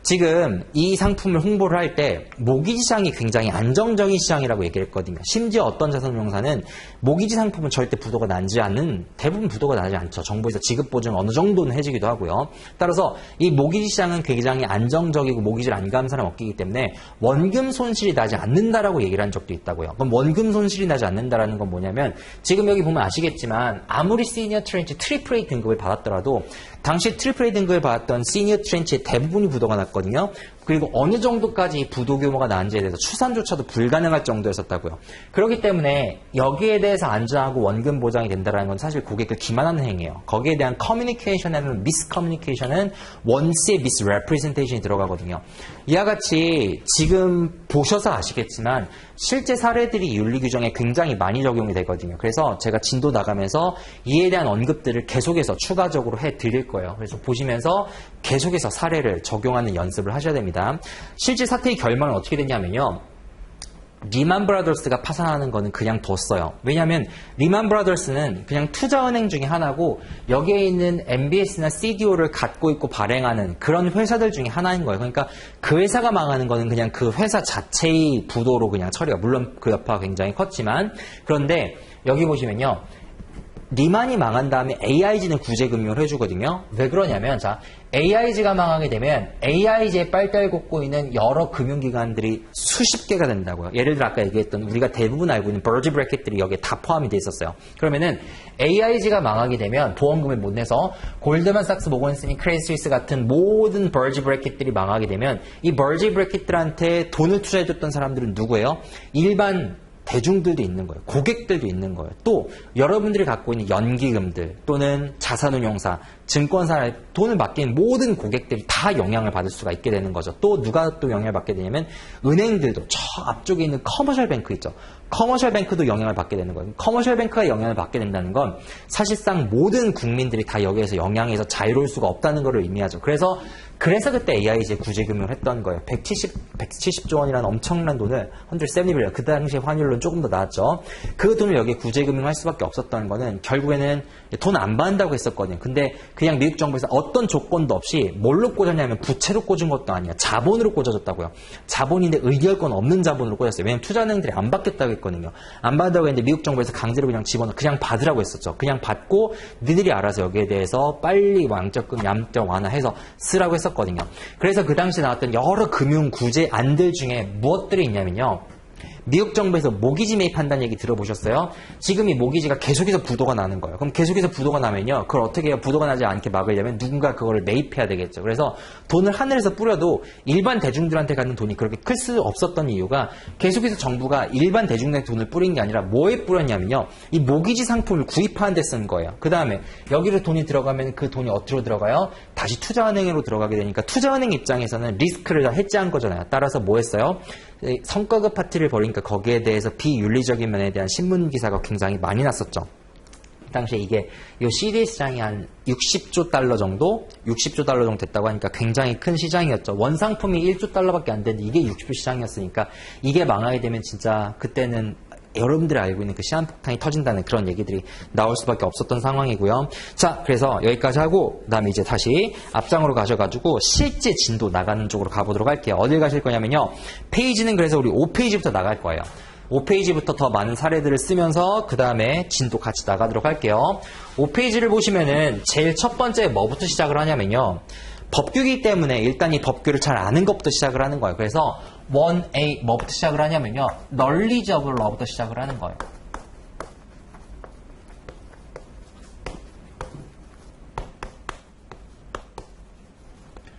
지금 이 상품을 홍보를 할 때 모기지 시장이 굉장히 안정적인 시장이라고 얘기를 했거든요. 심지어 어떤 자산운용사는 모기지 상품은 절대 부도가 나지 않는, 대부분 부도가 나지 않죠. 정부에서 지급 보증 어느 정도는 해주기도 하고요. 따라서 이 모기지 시장은 굉장히 안정적이고 모기지를 안 간 사람 없기 때문에 원금 손실이 나지 않는다라고 얘기를 한 적도 있다고요. 그럼 원금 손실이 나지 않는다라는 건 뭐냐면 지금 여기 보면 아시겠지만 아무리 시니어 트렌치 트리플 A 등급을 받았더라도 당시 트리플 A 등급을 받았던 시니어 트렌치의 대부분이 부도가 났거든요. 그리고 어느 정도까지 부도 규모가 나은지에 대해서 추산조차도 불가능할 정도였었다고요. 그렇기 때문에 여기에 대해서 안전하고 원금 보장이 된다는 건 사실 고객을 기만하는 행위예요. 거기에 대한 커뮤니케이션에는 미스커뮤니케이션은 원스의 미스레프레젠테이션이 들어가거든요. 이와 같이 지금 보셔서 아시겠지만 실제 사례들이 윤리 규정에 굉장히 많이 적용이 되거든요. 그래서 제가 진도 나가면서 이에 대한 언급들을 계속해서 추가적으로 해드릴 거예요. 그래서 보시면서 계속해서 사례를 적용하는 연습을 하셔야 됩니다. 실제 사태의 결말은 어떻게 됐냐면요. 리만 브라더스가 파산하는 거는 그냥 뒀어요. 왜냐하면 리만 브라더스는 그냥 투자은행 중에 하나고 여기에 있는 MBS나 CDO를 갖고 있고 발행하는 그런 회사들 중에 하나인 거예요. 그러니까 그 회사가 망하는 거는 그냥 그 회사 자체의 부도로 그냥 처리가, 물론 그 여파가 굉장히 컸지만, 그런데 여기 보시면요. 리만이 망한 다음에 AIG는 구제금융을 해주거든요. 왜 그러냐면, 자, AIG가 망하게 되면 AIG에 빨대를 꽂고 있는 여러 금융기관들이 수십 개가 된다고요. 예를 들어 아까 얘기했던 우리가 대부분 알고 있는 버지 브래킷들이 여기에 다 포함이 돼 있었어요. 그러면은 AIG가 망하게 되면 보험금을 못 내서 골드만삭스, 모건스탠리, 크레딧 스위스 같은 모든 버지 브래킷들이 망하게 되면 이 버지 브래킷들한테 돈을 투자해줬던 사람들은 누구예요? 일반 대중들도 있는 거예요. 고객들도 있는 거예요. 또 여러분들이 갖고 있는 연기금들 또는 자산운용사, 증권사에 돈을 맡긴 모든 고객들이 다 영향을 받을 수가 있게 되는 거죠. 또 누가 또 영향을 받게 되냐면 은행들도, 저 앞쪽에 있는 커머셜 뱅크 있죠. 커머셜 뱅크도 영향을 받게 되는 거예요. 커머셜 뱅크가 영향을 받게 된다는 건 사실상 모든 국민들이 다 여기에서 영향에서 자유로울 수가 없다는 것을 의미하죠. 그래서 그때 AIG에 구제금융을 했던 거예요. 170조 원이라는 엄청난 돈을 170빌리언, 그 당시에 환율로는 조금 더 나았죠. 그 돈을 여기에 구제금융할 수밖에 없었던 거는 결국에는 돈 안 받는다고 했었거든요. 근데 그냥 미국 정부에서 어떤 조건도 없이 뭘로 꽂았냐면 부채로 꽂은 것도 아니야. 자본으로 꽂아줬다고요. 자본인데 의결권 없는 자본으로 꽂았어요. 왜냐면 투자은행들이 안 받겠다고 했거든요. 안 받는다고 했는데 미국 정부에서 강제로 그냥 집어넣어 그냥 받으라고 했었죠. 그냥 받고 니들이 알아서 여기에 대해서 빨리 양적금, 양적 완화해서 쓰라고 했었거든요. 그래서 그 당시 나왔던 여러 금융 구제 안들 중에 무엇들이 있냐면요. 미국 정부에서 모기지 매입한다는 얘기 들어보셨어요? 지금 이 모기지가 계속해서 부도가 나는 거예요. 그럼 계속해서 부도가 나면요. 그걸 어떻게 해요? 부도가 나지 않게 막으려면 누군가 그거를 매입해야 되겠죠. 그래서 돈을 하늘에서 뿌려도 일반 대중들한테 가는 돈이 그렇게 클 수 없었던 이유가 계속해서 정부가 일반 대중들한테 돈을 뿌린 게 아니라 뭐에 뿌렸냐면요. 이 모기지 상품을 구입하는 데 쓴 거예요. 그 다음에 여기로 돈이 들어가면 그 돈이 어디로 들어가요? 다시 투자은행으로 들어가게 되니까 투자은행 입장에서는 리스크를 다 해지한 거잖아요. 따라서 뭐 했어요? 성과급 파티를 벌이니까 거기에 대해서 비윤리적인 면에 대한 신문 기사가 굉장히 많이 났었죠. 당시에 이게 이 CDS 시장이 한 60조 달러 정도 됐다고 하니까 굉장히 큰 시장이었죠. 원상품이 1조 달러밖에 안 되는데 이게 60조 시장이었으니까 이게 망하게 되면 진짜 그때는 여러분들이 알고 있는 그 시한폭탄이 터진다는 그런 얘기들이 나올 수밖에 없었던 상황이고요. 자, 그래서 여기까지 하고 그다음에 이제 다시 앞장으로 가셔가지고 실제 진도 나가는 쪽으로 가보도록 할게요. 어딜 가실 거냐면요. 페이지는 그래서 우리 5페이지부터 나갈 거예요. 5페이지부터 더 많은 사례들을 쓰면서 그 다음에 진도 같이 나가도록 할게요. 5페이지를 보시면은 제일 첫 번째 뭐부터 시작을 하냐면요. 법규이기 때문에 일단 이 법규를 잘 아는 것부터 시작을 하는 거예요. 그래서 1A 뭐부터 시작을 하냐면요. knowledge of law부터 시작을 하는 거예요.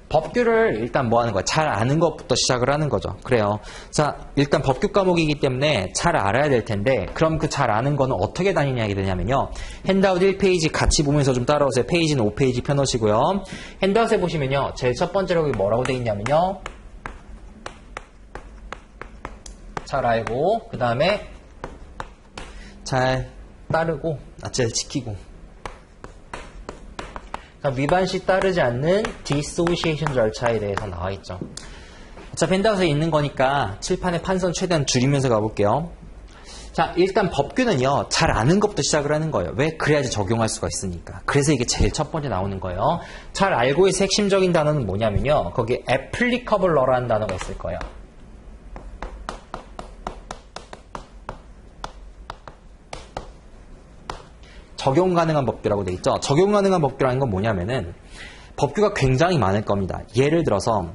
법규를 일단 뭐 하는 거야? 잘 아는 것부터 시작을 하는 거죠. 그래요. 자, 일단 법규 과목이기 때문에 잘 알아야 될 텐데, 그럼 그 잘 아는 거는 어떻게 다니냐게 되냐면요. 핸드아웃 1페이지 같이 보면서 좀 따라오세요. 페이지는 5페이지 펴놓으시고요. 핸드아웃에 보시면요. 제일 첫 번째로 여기 뭐라고 되어 있냐면요. 잘 알고, 그 다음에 잘 따르고, 잘 지키고. 위반 시 따르지 않는 dissociation 절차에 대해서 나와 있죠. 자, 밴드아웃에 있는 거니까 칠판의 판선 최대한 줄이면서 가볼게요. 자, 일단 법규는요, 잘 아는 것부터 시작을 하는 거예요. 왜? 그래야지 적용할 수가 있으니까. 그래서 이게 제일 첫 번째 나오는 거예요. 잘 알고의 핵심적인 단어는 뭐냐면요. 거기에 applicable law라는 단어가 있을 거예요. 적용 가능한 법규라고 돼 있죠. 적용 가능한 법규라는 건 뭐냐면은 법규가 굉장히 많을 겁니다. 예를 들어서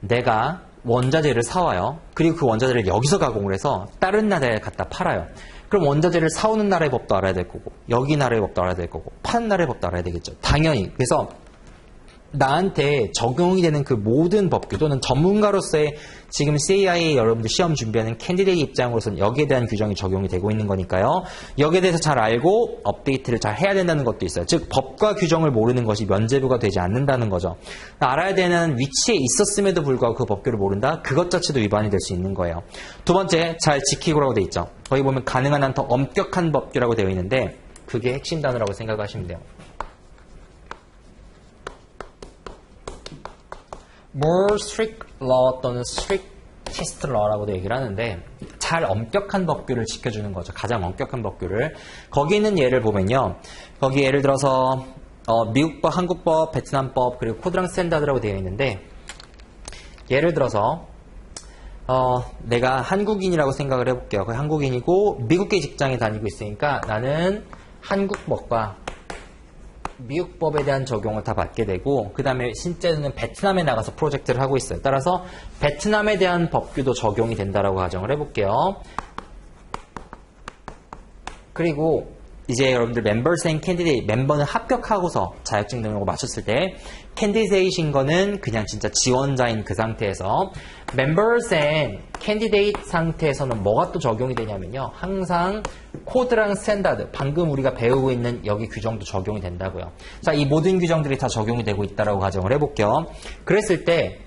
내가 원자재를 사와요. 그리고 그 원자재를 여기서 가공을 해서 다른 나라에 갖다 팔아요. 그럼 원자재를 사오는 나라의 법도 알아야 될 거고 여기 나라의 법도 알아야 될 거고 파는 나라의 법도 알아야 되겠죠. 당연히. 그래서 나한테 적용이 되는 그 모든 법규 또는 전문가로서의 지금 CIA 여러분들 시험 준비하는 캔디데이트 입장으로서는 여기에 대한 규정이 적용이 되고 있는 거니까요. 여기에 대해서 잘 알고 업데이트를 잘 해야 된다는 것도 있어요. 즉 법과 규정을 모르는 것이 면제부가 되지 않는다는 거죠. 알아야 되는 위치에 있었음에도 불구하고 그 법규를 모른다? 그것 자체도 위반이 될 수 있는 거예요. 두 번째, 잘 지키고라고 돼 있죠. 거기 보면 가능한 한 더 엄격한 법규라고 되어 있는데 그게 핵심 단어라고 생각하시면 돼요. more strict law 또는 strictest law라고도 얘기를 하는데 잘 엄격한 법규를 지켜주는 거죠. 가장 엄격한 법규를. 거기 있는 예를 보면요. 거기 예를 들어서 미국법, 한국법, 베트남법 그리고 코드랑 스탠다드라고 되어 있는데 예를 들어서 내가 한국인이라고 생각을 해볼게요. 거의 한국인이고 미국계 직장에 다니고 있으니까 나는 한국법과 미국법에 대한 적용을 다 받게 되고 그 다음에 실제는 베트남에 나가서 프로젝트를 하고 있어요. 따라서 베트남에 대한 법규도 적용이 된다라고 가정을 해볼게요. 그리고 이제 여러분들 멤버스 앤 캔디데이트 멤버는 합격하고서 자격증 등록을 마쳤을 때 캔디데이트인 거는 그냥 진짜 지원자인 그 상태에서 멤버스 앤 캔디데이트 상태에서는 뭐가 또 적용이 되냐면요. 항상 코드랑 스탠다드 방금 우리가 배우고 있는 여기 규정도 적용이 된다고요. 자, 이 모든 규정들이 다 적용이 되고 있다라고 가정을 해볼게요. 그랬을 때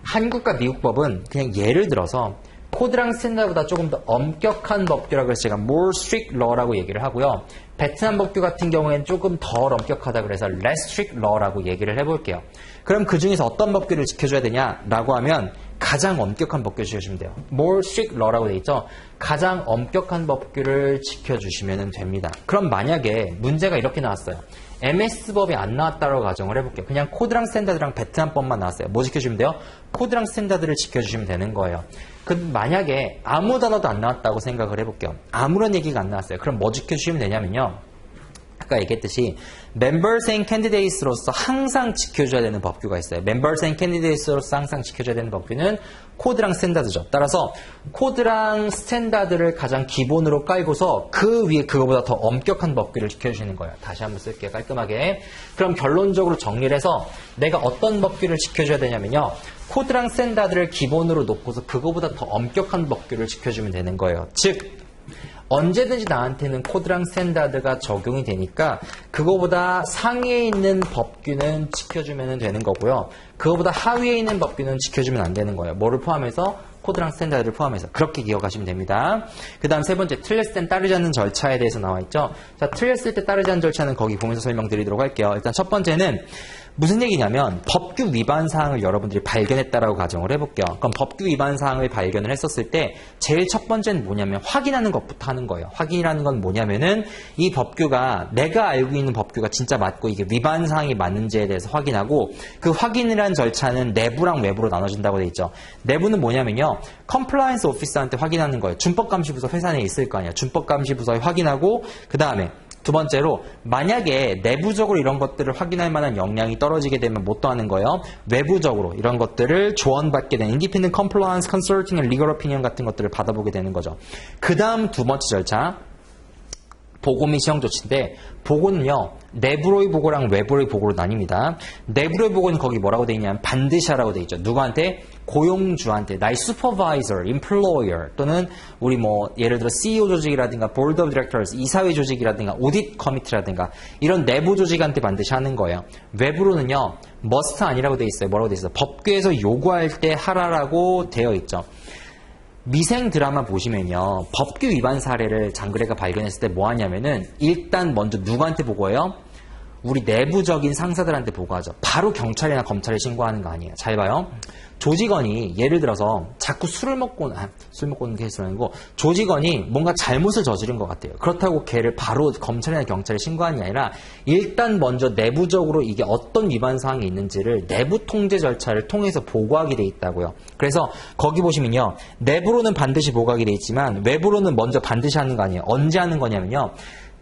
한국과 미국법은 그냥 예를 들어서 코드랑 스탠다드보다 조금 더 엄격한 법규라고 해서 제가 more strict law라고 얘기를 하고요. 베트남 법규 같은 경우에는 조금 덜 엄격하다 그래서 less strict law라고 얘기를 해볼게요. 그럼 그 중에서 어떤 법규를 지켜줘야 되냐라고 하면 가장 엄격한 법규를 지켜주시면 돼요. more strict law라고 돼 있죠. 가장 엄격한 법규를 지켜주시면 됩니다. 그럼 만약에 문제가 이렇게 나왔어요. MS법이 안 나왔다고 가정을 해볼게요. 그냥 코드랑 스탠다드랑 베트남법만 나왔어요. 뭐 지켜주시면 돼요? 코드랑 스탠다드를 지켜주시면 되는 거예요. 만약에 아무 단어도 안 나왔다고 생각을 해볼게요. 아무런 얘기가 안 나왔어요. 그럼 뭐 지켜주시면 되냐면요. 아까 얘기했듯이 Members and Candidates로서 항상 지켜줘야 되는 법규가 있어요. Members and Candidates로서 항상 지켜줘야 되는 법규는 코드랑 스탠다드죠. 따라서 코드랑 스탠다드를 가장 기본으로 깔고서 그 위에 그거보다 더 엄격한 법규를 지켜주시는 거예요. 다시 한번 쓸게요. 깔끔하게. 그럼 결론적으로 정리를 해서 내가 어떤 법규를 지켜줘야 되냐면요. 코드랑 스탠다드를 기본으로 놓고서 그거보다 더 엄격한 법규를 지켜주면 되는 거예요. 즉 언제든지 나한테는 코드랑 스탠다드가 적용이 되니까 그거보다 상위에 있는 법규는 지켜주면 되는 거고요. 그거보다 하위에 있는 법규는 지켜주면 안 되는 거예요. 뭐를 포함해서? 코드랑 스탠다드를 포함해서. 그렇게 기억하시면 됩니다. 그 다음 세 번째, 틀렸을 땐 따르지 않는 절차에 대해서 나와 있죠. 자, 틀렸을 때 따르지 않는 절차는 거기 보면서 설명드리도록 할게요. 일단 첫 번째는 무슨 얘기냐면 법규 위반 사항을 여러분들이 발견했다라고 가정을 해볼게요. 그럼 법규 위반 사항을 발견을 했었을 때 제일 첫 번째는 뭐냐면 확인하는 것부터 하는 거예요. 확인이라는 건 뭐냐면은 이 법규가 내가 알고 있는 법규가 진짜 맞고 이게 위반 사항이 맞는지에 대해서 확인하고 그 확인이라는 절차는 내부랑 외부로 나눠진다고 돼 있죠. 내부는 뭐냐면요. 컴플라이언스 오피서한테 확인하는 거예요. 준법감시부서 회사 내에 있을 거 아니야. 준법감시부서에 확인하고 그 다음에 두 번째로 만약에 내부적으로 이런 것들을 확인할 만한 역량이 떨어지게 되면 뭐 또 하는 거예요? 외부적으로 이런 것들을 조언받게 되는 Independent Compliance Consulting and Legal Opinion 같은 것들을 받아보게 되는 거죠. 그 다음 두 번째 절차 보고 및 시형 조치인데 보고는요. 내부로의 보고랑 외부로의 보고로 나뉩니다. 내부로의 보고는 거기 뭐라고 돼 있냐면 반드시 하라고 돼 있죠. 누구한테? 고용주한테, 나의 supervisor, employer 또는 우리 뭐 예를 들어 CEO 조직이라든가 board of directors, 이사회 조직이라든가 audit committee라든가 이런 내부 조직한테 반드시 하는 거예요. 외부로는요. must 아니라고 돼 있어요. 뭐라고 돼 있어요? 법규에서 요구할 때 하라라고 되어 있죠. 미생 드라마 보시면요. 법규 위반 사례를 장그래가 발견했을 때 뭐 하냐면은 일단 먼저 누구한테 보고해요? 우리 내부적인 상사들한테 보고하죠. 바로 경찰이나 검찰에 신고하는 거 아니에요. 잘 봐요. 조직원이 예를 들어서 자꾸 술 먹고는 케이스는 아니고 조직원이 뭔가 잘못을 저지른 것 같아요. 그렇다고 걔를 바로 검찰이나 경찰에 신고하는 게 아니라 일단 먼저 내부적으로 이게 어떤 위반 사항이 있는지를 내부 통제 절차를 통해서 보고하게 돼 있다고요. 그래서 거기 보시면요. 내부로는 반드시 보고하게 돼 있지만 외부로는 먼저 반드시 하는 거 아니에요. 언제 하는 거냐면요.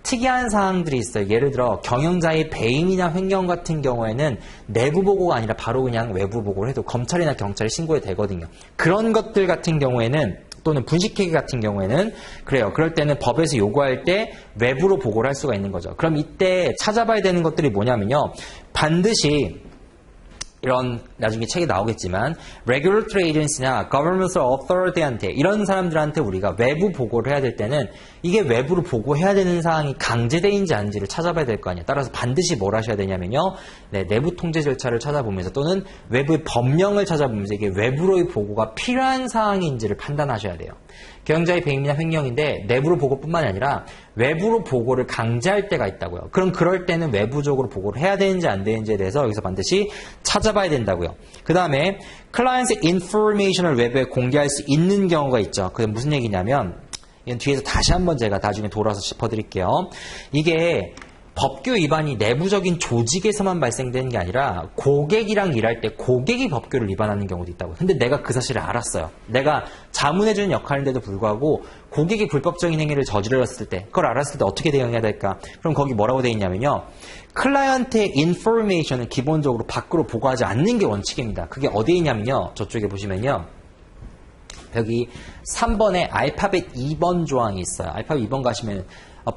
특이한 사항들이 있어요. 예를 들어 경영자의 배임이나 횡령 같은 경우에는 내부 보고가 아니라 바로 그냥 외부 보고를 해도 검찰이나 경찰에 신고해도 되거든요. 그런 것들 같은 경우에는 또는 분식회계 같은 경우에는 그래요. 그럴 때는 법에서 요구할 때 외부로 보고를 할 수가 있는 거죠. 그럼 이때 찾아봐야 되는 것들이 뭐냐면요. 반드시 이런 나중에 책에 나오겠지만 regulatory agency나 governmental authority한테 이런 사람들한테 우리가 외부 보고를 해야 될 때는 이게 외부로 보고해야 되는 사항이 강제되는지 아닌지를 찾아봐야 될 거 아니에요. 따라서 반드시 뭘 하셔야 되냐면요. 내부 통제 절차를 찾아보면서 또는 외부의 법령을 찾아보면서 이게 외부로의 보고가 필요한 사항인지를 판단하셔야 돼요. 경영자의 배임이나 횡령인데 내부로 보고뿐만이 아니라 외부로 보고를 강제할 때가 있다고요. 그럼 그럴 때는 외부적으로 보고를 해야 되는지 안 되는지에 대해서 여기서 반드시 찾아봐야 된다고요. 그 다음에 클라이언트 인포메이션을 외부에 공개할 수 있는 경우가 있죠. 그게 무슨 얘기냐면 이건 뒤에서 다시 한번 제가 나중에 돌아서 짚어드릴게요. 이게 법규 위반이 내부적인 조직에서만 발생되는 게 아니라 고객이랑 일할 때 고객이 법규를 위반하는 경우도 있다고. 근데 내가 그 사실을 알았어요. 내가 자문해주는 역할인데도 불구하고 고객이 불법적인 행위를 저질렀을 때 그걸 알았을 때 어떻게 대응해야 될까? 그럼 거기 뭐라고 되어 있냐면요. 클라이언트의 인포메이션은 기본적으로 밖으로 보고하지 않는 게 원칙입니다. 그게 어디에 있냐면요. 저쪽에 보시면요. 여기 3번에 알파벳 2번 조항이 있어요. 알파벳 2번 가시면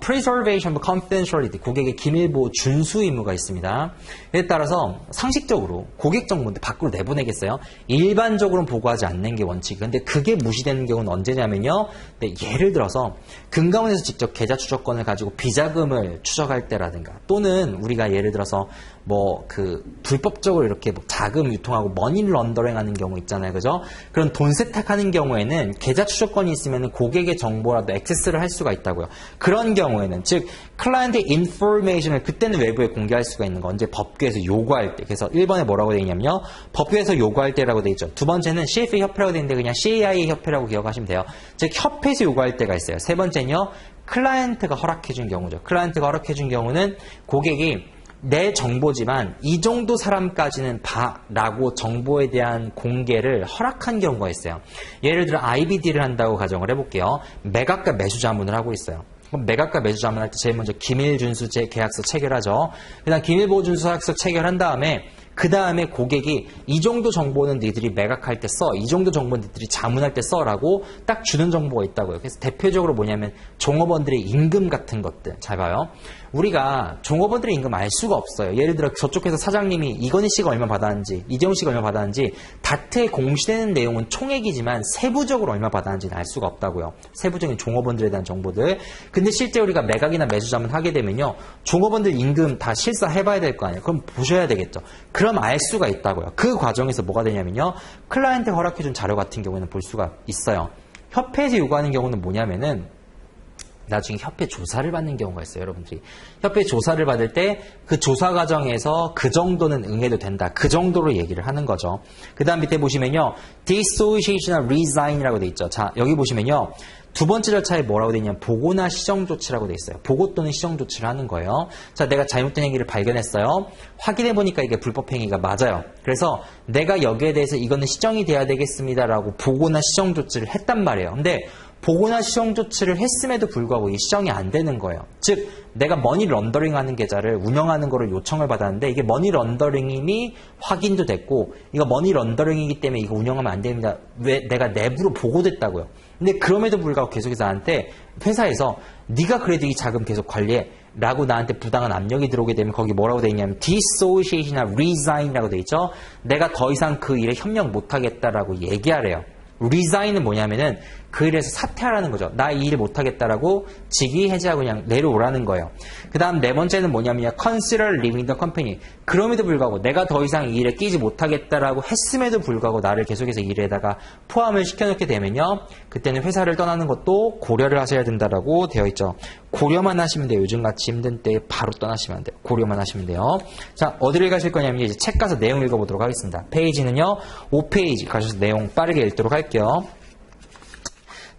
preservation of confidentiality, 고객의 기밀보호 준수 의무가 있습니다. 이에 따라서 상식적으로 고객 정보인데 밖으로 내보내겠어요? 일반적으로는 보고하지 않는 게 원칙이에요. 근데 그게 무시되는 경우는 언제냐면요. 네, 예를 들어서 금감원에서 직접 계좌 추적권을 가지고 비자금을 추적할 때라든가 또는 우리가 예를 들어서 뭐 그 불법적으로 이렇게 뭐 자금 유통하고 머니 런더링 하는 경우 있잖아요. 그죠? 그런 돈 세탁하는 경우에는 계좌 추적권이 있으면 고객의 정보라도 액세스를 할 수가 있다고요. 그런 경우에는 즉 클라이언트 인포메이션을 그때는 외부에 공개할 수가 있는 거 언제 법규에서 요구할 때. 그래서 1번에 뭐라고 되어 있냐면요. 법규에서 요구할 때라고 되어 있죠. 두 번째는 CFA 협회라고 되어 있는데 그냥 CAI 협회라고 기억하시면 돼요. 즉 협회에서 요구할 때가 있어요. 세 번째는요. 클라이언트가 허락해준 경우죠. 클라이언트가 허락해준 경우는 고객이 내 정보지만 이 정도 사람까지는 봐라고 정보에 대한 공개를 허락한 경우가 있어요. 예를 들어 IBD를 한다고 가정을 해볼게요. 매각과 매수 자문을 하고 있어요. 그럼 매각과 매수 자문할 때 제일 먼저 기밀준수 계약서 체결하죠. 그다음 기밀보호준수 계약서 체결한 다음에 그 다음에 고객이 이 정도 정보는 니들이 매각할 때 써, 이 정도 정보는 니들이 자문할 때 써라고 딱 주는 정보가 있다고요. 그래서 대표적으로 뭐냐면 종업원들의 임금 같은 것들. 잘 봐요. 우리가 종업원들의 임금 알 수가 없어요. 예를 들어 저쪽에서 사장님이 이건희 씨가 얼마 받았는지, 이재용 씨가 얼마 받았는지 다트에 공시되는 내용은 총액이지만 세부적으로 얼마 받았는지는 알 수가 없다고요. 세부적인 종업원들에 대한 정보들. 근데 실제 우리가 매각이나 매수 자문 하게 되면요. 종업원들 임금 다 실사해봐야 될 거 아니에요. 그럼 보셔야 되겠죠. 그럼 알 수가 있다고요. 그 과정에서 뭐가 되냐면요. 클라이언트 허락해준 자료 같은 경우에는 볼 수가 있어요. 협회에서 요구하는 경우는 뭐냐면은 나중에 협회 조사를 받는 경우가 있어요, 여러분들이. 협회 조사를 받을 때 그 조사 과정에서 그 정도는 응해도 된다. 그 정도로 얘기를 하는 거죠. 그 다음 밑에 보시면요. dissociation이나 resign이라고 돼 있죠. 자, 여기 보시면요. 두 번째 절차에 뭐라고 돼 있냐면 보고나 시정 조치라고 돼 있어요. 보고 또는 시정 조치를 하는 거예요. 자, 내가 잘못된 행위를 발견했어요. 확인해 보니까 이게 불법 행위가 맞아요. 그래서 내가 여기에 대해서 이거는 시정이 돼야 되겠습니다라고 보고나 시정 조치를 했단 말이에요. 근데 보고나 시정 조치를 했음에도 불구하고 이 시정이 안 되는 거예요. 즉 내가 머니 런더링하는 계좌를 운영하는 거를 요청을 받았는데 이게 머니 런더링임이 확인도 됐고 이거 머니 런더링이기 때문에 이거 운영하면 안 됩니다. 왜 내가 내부로 보고됐다고요. 근데 그럼에도 불구하고 계속해서 나한테 회사에서 네가 그래도 이 자금 계속 관리해 라고 나한테 부당한 압력이 들어오게 되면 거기 뭐라고 돼 있냐면 dissociation이나 resign이라고 돼 있죠. 내가 더 이상 그 일에 협력 못하겠다라고 얘기하래요. resign은 뭐냐면은 그 일에서 사퇴하라는 거죠. 나 이 일 못하겠다라고 직위 해제하고 그냥 내려오라는 거예요. 그 다음 네 번째는 뭐냐면요. consider leaving the company. 그럼에도 불구하고 내가 더 이상 이 일에 끼지 못하겠다라고 했음에도 불구하고 나를 계속해서 이 일에다가 포함을 시켜놓게 되면요. 그때는 회사를 떠나는 것도 고려를 하셔야 된다라고 되어 있죠. 고려만 하시면 돼요. 요즘같이 힘든 때 바로 떠나시면 안 돼요. 고려만 하시면 돼요. 자, 어디를 가실 거냐면 이제 책 가서 내용 읽어보도록 하겠습니다. 페이지는요. 5페이지 가셔서 내용 빠르게 읽도록 할게요.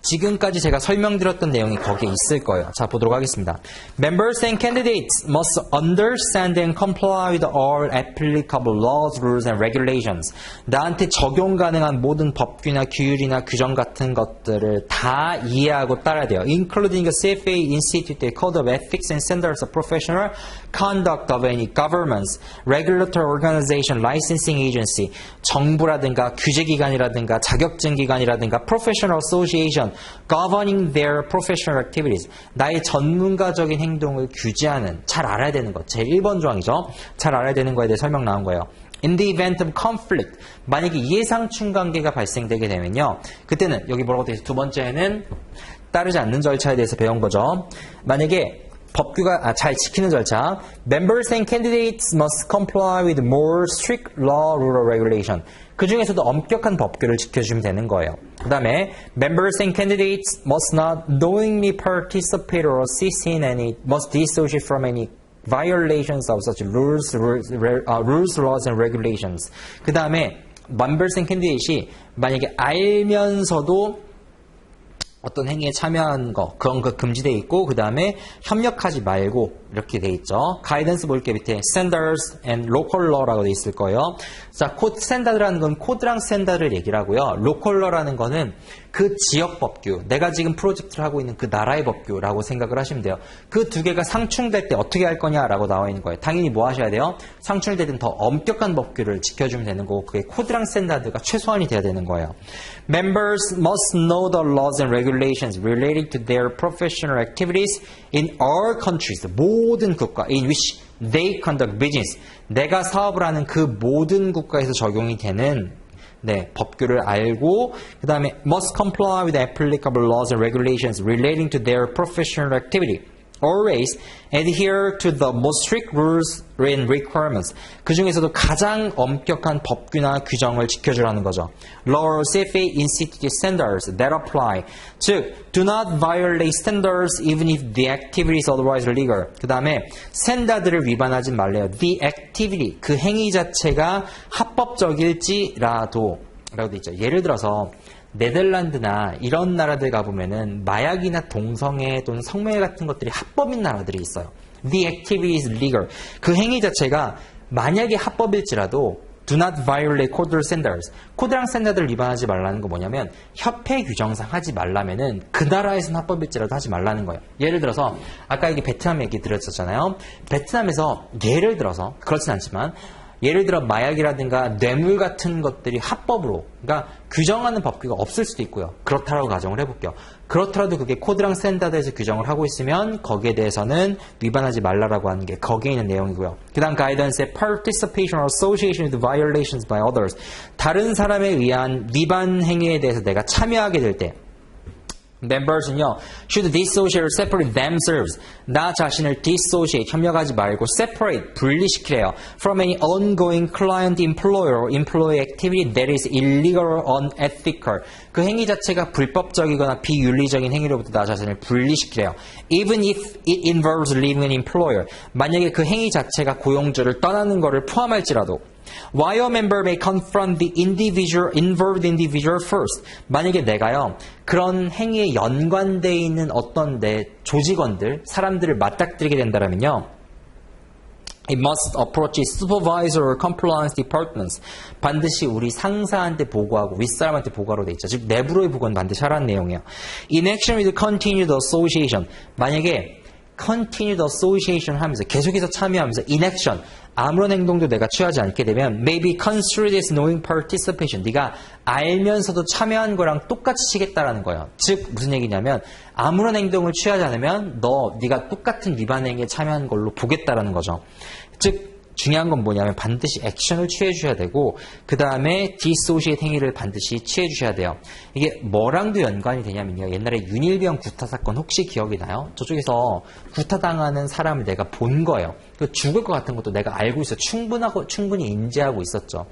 지금까지 제가 설명드렸던 내용이 거기에 있을 거예요. 자, 보도록 하겠습니다. Members and candidates must understand and comply with all applicable laws, rules, and regulations. 나한테 적용 가능한 모든 법규나 규율이나 규정 같은 것들을 다 이해하고 따라야 돼요. Including the CFA Institute Code of Ethics and Standards of Professional Conduct of any governments, regulatory organization, licensing agency, 정부라든가 규제기관이라든가 자격증기관이라든가 professional association, governing their professional activities. 나의 전문가적인 행동을 규제하는, 잘 알아야 되는 것. 제 1번 조항이죠. 잘 알아야 되는 거에 대해 설명 나온 거예요. In the event of conflict. 만약에 예상충 관계가 발생되게 되면요. 그때는 여기 뭐라고 되어 있어요? 두 번째는 따르지 않는 절차에 대해서 배운 거죠. 만약에 법규가 잘 지키는 절차. Members and candidates must comply with more strict law, rule, or regulation. 그 중에서도 엄격한 법규를 지켜주면 되는 거예요. 그 다음에 Members and candidates must not knowingly participate or assist in any, must dissociate from any violations of such rules, laws, and regulations. 그 다음에 Members and candidates이 만약에 알면서도 어떤 행위에 참여한 거 그런 거 금지되어 있고 그 다음에 협력하지 말고 이렇게 돼 있죠. 가이던스 볼게 밑에 standards and local law라고 돼 있을 거예요. 자, 스탠다드라는 건 코드랑 스탠다드를 얘기를 하고요. local law라는 거는 그 지역 법규, 내가 지금 프로젝트를 하고 있는 그 나라의 법규라고 생각을 하시면 돼요. 그 두 개가 상충될 때 어떻게 할 거냐라고 나와 있는 거예요. 당연히 뭐 하셔야 돼요? 상충되든 더 엄격한 법규를 지켜주면 되는 거고 그게 코드랑 스탠다드가 최소한이 돼야 되는 거예요. Members must know the laws and regulations relating to their professional activities in all countries. 모든 국가 in which they conduct business. 내가 사업을 하는 그 모든 국가에서 적용이 되는 법규를 알고 그 다음에 must comply with applicable laws and regulations relating to their professional activity. Always adhere to the most strict rules and requirements. 그 중에서도 가장 엄격한 법규나 규정을 지켜주라는 거죠. Law, CFA, Institute standards that apply. 즉, do not violate standards even if the activity is otherwise illegal. 그 다음에 스탠다드를 위반하지 말래요. The activity, 그 행위 자체가 합법적일지라도 라고 돼 있죠. 예를 들어서 네덜란드나 이런 나라들 가보면은 마약이나 동성애 또는 성매매 같은 것들이 합법인 나라들이 있어요. The activity is legal. 그 행위 자체가 만약에 합법일지라도 do not violate code standards. 코드랑 스탠다드를 위반하지 말라는 거 뭐냐면 협회 규정상 하지 말라면은 그 나라에서는 합법일지라도 하지 말라는 거예요. 예를 들어서 아까 이게 베트남 얘기 드렸었잖아요. 베트남에서 예를 들어서 그렇진 않지만 예를 들어 마약이라든가 뇌물 같은 것들이 합법으로 그러니까 규정하는 법규가 없을 수도 있고요. 그렇다라고 가정을 해볼게요. 그렇더라도 그게 코드랑 스탠다드에서 규정을 하고 있으면 거기에 대해서는 위반하지 말라라고 하는 게 거기에 있는 내용이고요. 그 다음 가이던스의 participation or association with violations by others. 다른 사람에 의한 위반 행위에 대해서 내가 참여하게 될 때 members는요, should dissociate or separate themselves. 나 자신을 dissociate, 협력하지 말고 separate, 분리시키래요. from any ongoing client-employer or employee activity that is illegal or unethical. 그 행위 자체가 불법적이거나 비윤리적인 행위로부터 나 자신을 분리시키래요. even if it involves leaving an employer. 만약에 그 행위 자체가 고용주를 떠나는 것을 포함할지라도 While a member may confront the involved individual first. 만약에 내가요, 그런 행위에 연관되어 있는 어떤 내 조직원들, 사람들을 맞닥뜨리게 된다면요, It must approach its supervisor or compliance departments. 반드시 우리 상사한테 보고하고 윗사람한테 보고하러 돼 있죠. 즉 내부로의 보고는 반드시 하라는 내용이에요. In action with continued association. 만약에 continued association 하면서 계속해서 참여하면서 in action 아무런 행동도 내가 취하지 않게 되면 maybe construed as knowing participation. 네가 알면서도 참여한 거랑 똑같이 치겠다라는 거예요. 즉 무슨 얘기냐면 아무런 행동을 취하지 않으면 네가 똑같은 위반 행위에 참여한 걸로 보겠다라는 거죠. 즉 중요한 건 뭐냐면 반드시 액션을 취해 주셔야 되고 그 다음에 디소시에이트 행위를 반드시 취해 주셔야 돼요. 이게 뭐랑도 연관이 되냐면요. 옛날에 윤일병 구타 사건 혹시 기억이 나요? 저쪽에서 구타당하는 사람을 내가 본 거예요. 죽을 것 같은 것도 내가 알고 있어. 충분히 인지하고 있었죠.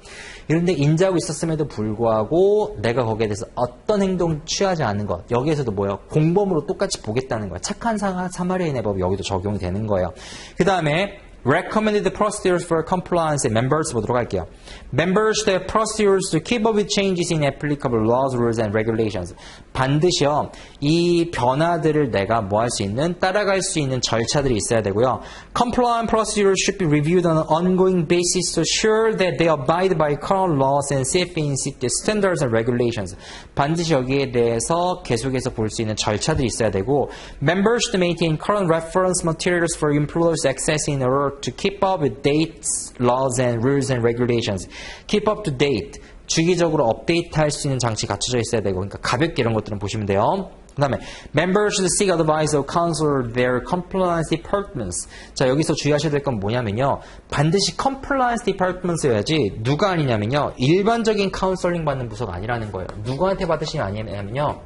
그런데 인지하고 있었음에도 불구하고 내가 거기에 대해서 어떤 행동 취하지 않은 것. 여기에서도 뭐예요? 공범으로 똑같이 보겠다는 거예요. 착한 사마리아인의 법이 여기도 적용이 되는 거예요. 그 다음에 recommended procedures for compliance members 보도록 할게요. Members have procedures to keep up with changes in applicable laws, rules, and regulations. 반드시요, 이 변화들을 내가 뭐 할 수 있는, 따라갈 수 있는 절차들이 있어야 되고요. Compliance procedures should be reviewed on an ongoing basis to ensure that they abide by current laws and safety standards and regulations. 반드시 여기에 대해서 계속해서 볼 수 있는 절차들이 있어야 되고, Members should maintain current reference materials for employers accessing in order to keep up with dates, laws, and rules and regulations. Keep up to date. 주기적으로 업데이트할 수 있는 장치 갖춰져 있어야 되고, 그러니까 가볍게 이런 것들은 보시면 돼요. 그 다음에 Members should seek advice of counsel their compliance departments. 자, 여기서 주의하셔야 될 건 뭐냐면요, 반드시 compliance departments여야지 누가 아니냐면요, 일반적인 카운셀링 받는 부서가 아니라는 거예요. 누구한테 받으시면 아니냐면요,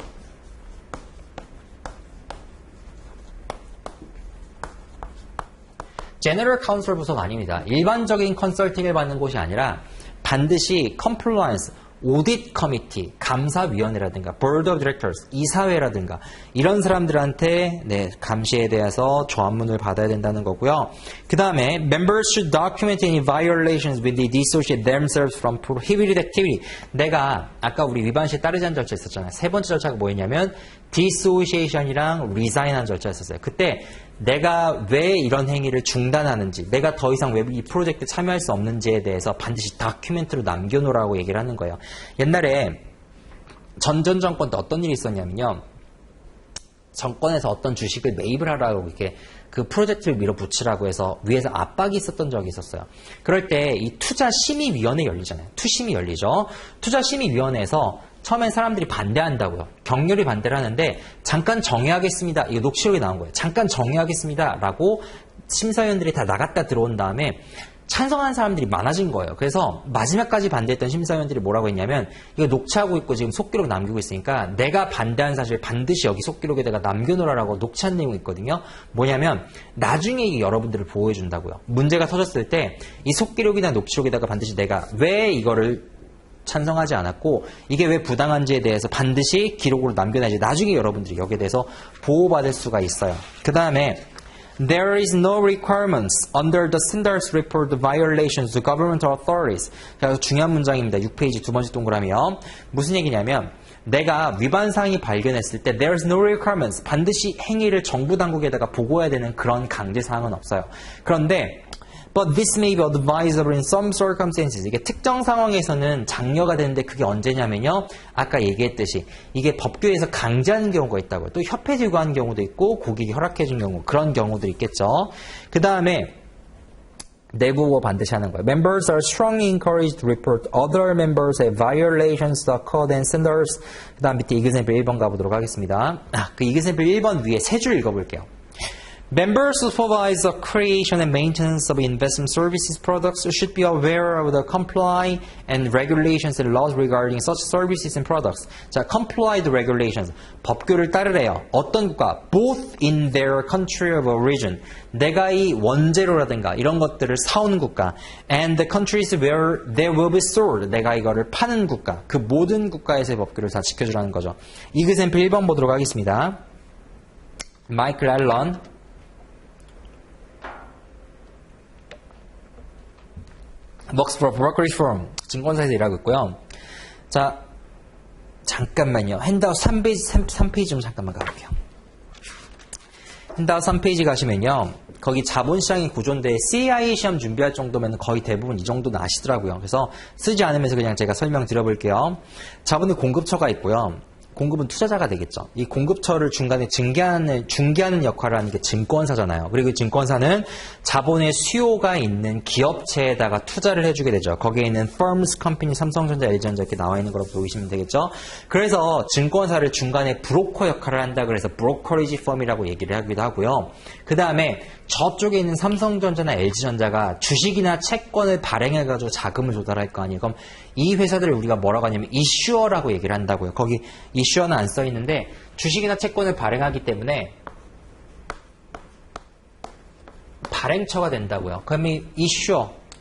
제너럴 카운셀 부서가 아닙니다. 일반적인 컨설팅을 받는 곳이 아니라 반드시 컴플라이언스, 오디트 커미티, 감사위원회라든가 보드 오브 디렉터스, 이사회라든가 이런 사람들한테 감시에 대해서 조합문을 받아야 된다는 거고요. 그 다음에 Members should document any violations with the dissociate themselves from prohibited activity. 내가 아까 우리 위반 시에 따르지 않은 절차 있었잖아요. 세 번째 절차가 뭐였냐면 dissociation이랑 resign한 절차였었어요. 그때 내가 왜 이런 행위를 중단하는지, 내가 더 이상 왜 이 프로젝트에 참여할 수 없는지에 대해서 반드시 다큐멘트로 남겨놓으라고 얘기를 하는 거예요. 옛날에 전 정권 때 어떤 일이 있었냐면요, 정권에서 어떤 주식을 매입을 하라고 이렇게 그 프로젝트를 밀어붙이라고 해서 위에서 압박이 있었던 적이 있었어요. 그럴 때 이 투자심의위원회 열리잖아요. 투심이 열리죠. 투자심의위원회에서 처음엔 사람들이 반대한다고요. 격렬히 반대를 하는데 잠깐 정회하겠습니다. 이거 녹취록에 나온 거예요. 잠깐 정회하겠습니다. 라고 심사위원들이 다 나갔다 들어온 다음에 찬성하는 사람들이 많아진 거예요. 그래서 마지막까지 반대했던 심사위원들이 뭐라고 했냐면 이거 녹취하고 있고 지금 속기록 남기고 있으니까 내가 반대한 사실 반드시 여기 속기록에다가 남겨놓으라고 녹취한 내용이 있거든요. 뭐냐면 나중에 여러분들을 보호해 준다고요. 문제가 터졌을 때 이 속기록이나 녹취록에다가 반드시 내가 왜 이거를 찬성하지 않았고 이게 왜 부당한지에 대해서 반드시 기록으로 남겨놔야지 나중에 여러분들이 여기에 대해서 보호받을 수가 있어요. 그 다음에 There is no requirements under the standards report violations to government authorities. 그래서 중요한 문장입니다. 6페이지 두 번째 동그라미요. 무슨 얘기냐면 내가 위반 사항이 발견했을 때 There is no requirements. 반드시 행위를 정부 당국에다가 보고해야 되는 그런 강제 사항은 없어요. 그런데 But this may be advisable in some circumstances. 이게 특정 상황에서는 장려가 되는데 그게 언제냐면요. 아까 얘기했듯이 이게 법규에서 강제하는 경우가 있다고요. 또 협회에 요구하는 경우도 있고 고객이 허락해 준 경우 그런 경우도 있겠죠. 그 다음에 내부 보호 반드시 하는 거예요. Members are strongly encouraged to report other members have violations of the code and standards. 그 다음 밑에 example 1번 가보도록 하겠습니다. 그 example 1번 위에 세 줄 읽어볼게요. Members who supervise the creation and maintenance of investment services products should be aware of the comply and regulations and laws regarding such services and products. 자, comply the regulations. 법규를 따르래요. 어떤 국가? Both in their country of origin. 내가 이 원재료라든가 이런 것들을 사오는 국가. And the countries where they will be sold. 내가 이거를 파는 국가. 그 모든 국가에서의 법규를 다 지켜주라는 거죠. 이그샘플 1번 보도록 하겠습니다. 마이클 앨런. works for a brokerage firm. 증권사에서 일하고 있고요. 자, 잠깐만요. 핸드아웃 3페이지 좀 잠깐만 가볼게요. 핸드아웃 3페이지 가시면요. 거기 자본시장의 구조인데 CIA 시험 준비할 정도면 거의 대부분 이 정도는 아시더라고요. 그래서 쓰지 않으면서 그냥 제가 설명드려볼게요. 자본의 공급처가 있고요. 공급은 투자자가 되겠죠. 이 공급처를 중간에 중개하는 역할을 하는 게 증권사잖아요. 그리고 이 증권사는 자본의 수요가 있는 기업체에다가 투자를 해주게 되죠. 거기에 있는 firms, company, 삼성전자, LG전자 이렇게 나와 있는 거라고 보시면 되겠죠. 그래서 증권사를 중간에 브로커 역할을 한다 그래서 브로커리지 펌이라고 얘기를 하기도 하고요. 그 다음에 저쪽에 있는 삼성전자나 LG전자가 주식이나 채권을 발행해가지고 자금을 조달할 거 아니에요. 그럼 이 회사들을 우리가 뭐라고 하냐면 이슈어라고 얘기를 한다고요. 거기 이슈어는 안 써 있는데 주식이나 채권을 발행하기 때문에 발행처가 된다고요. 그러면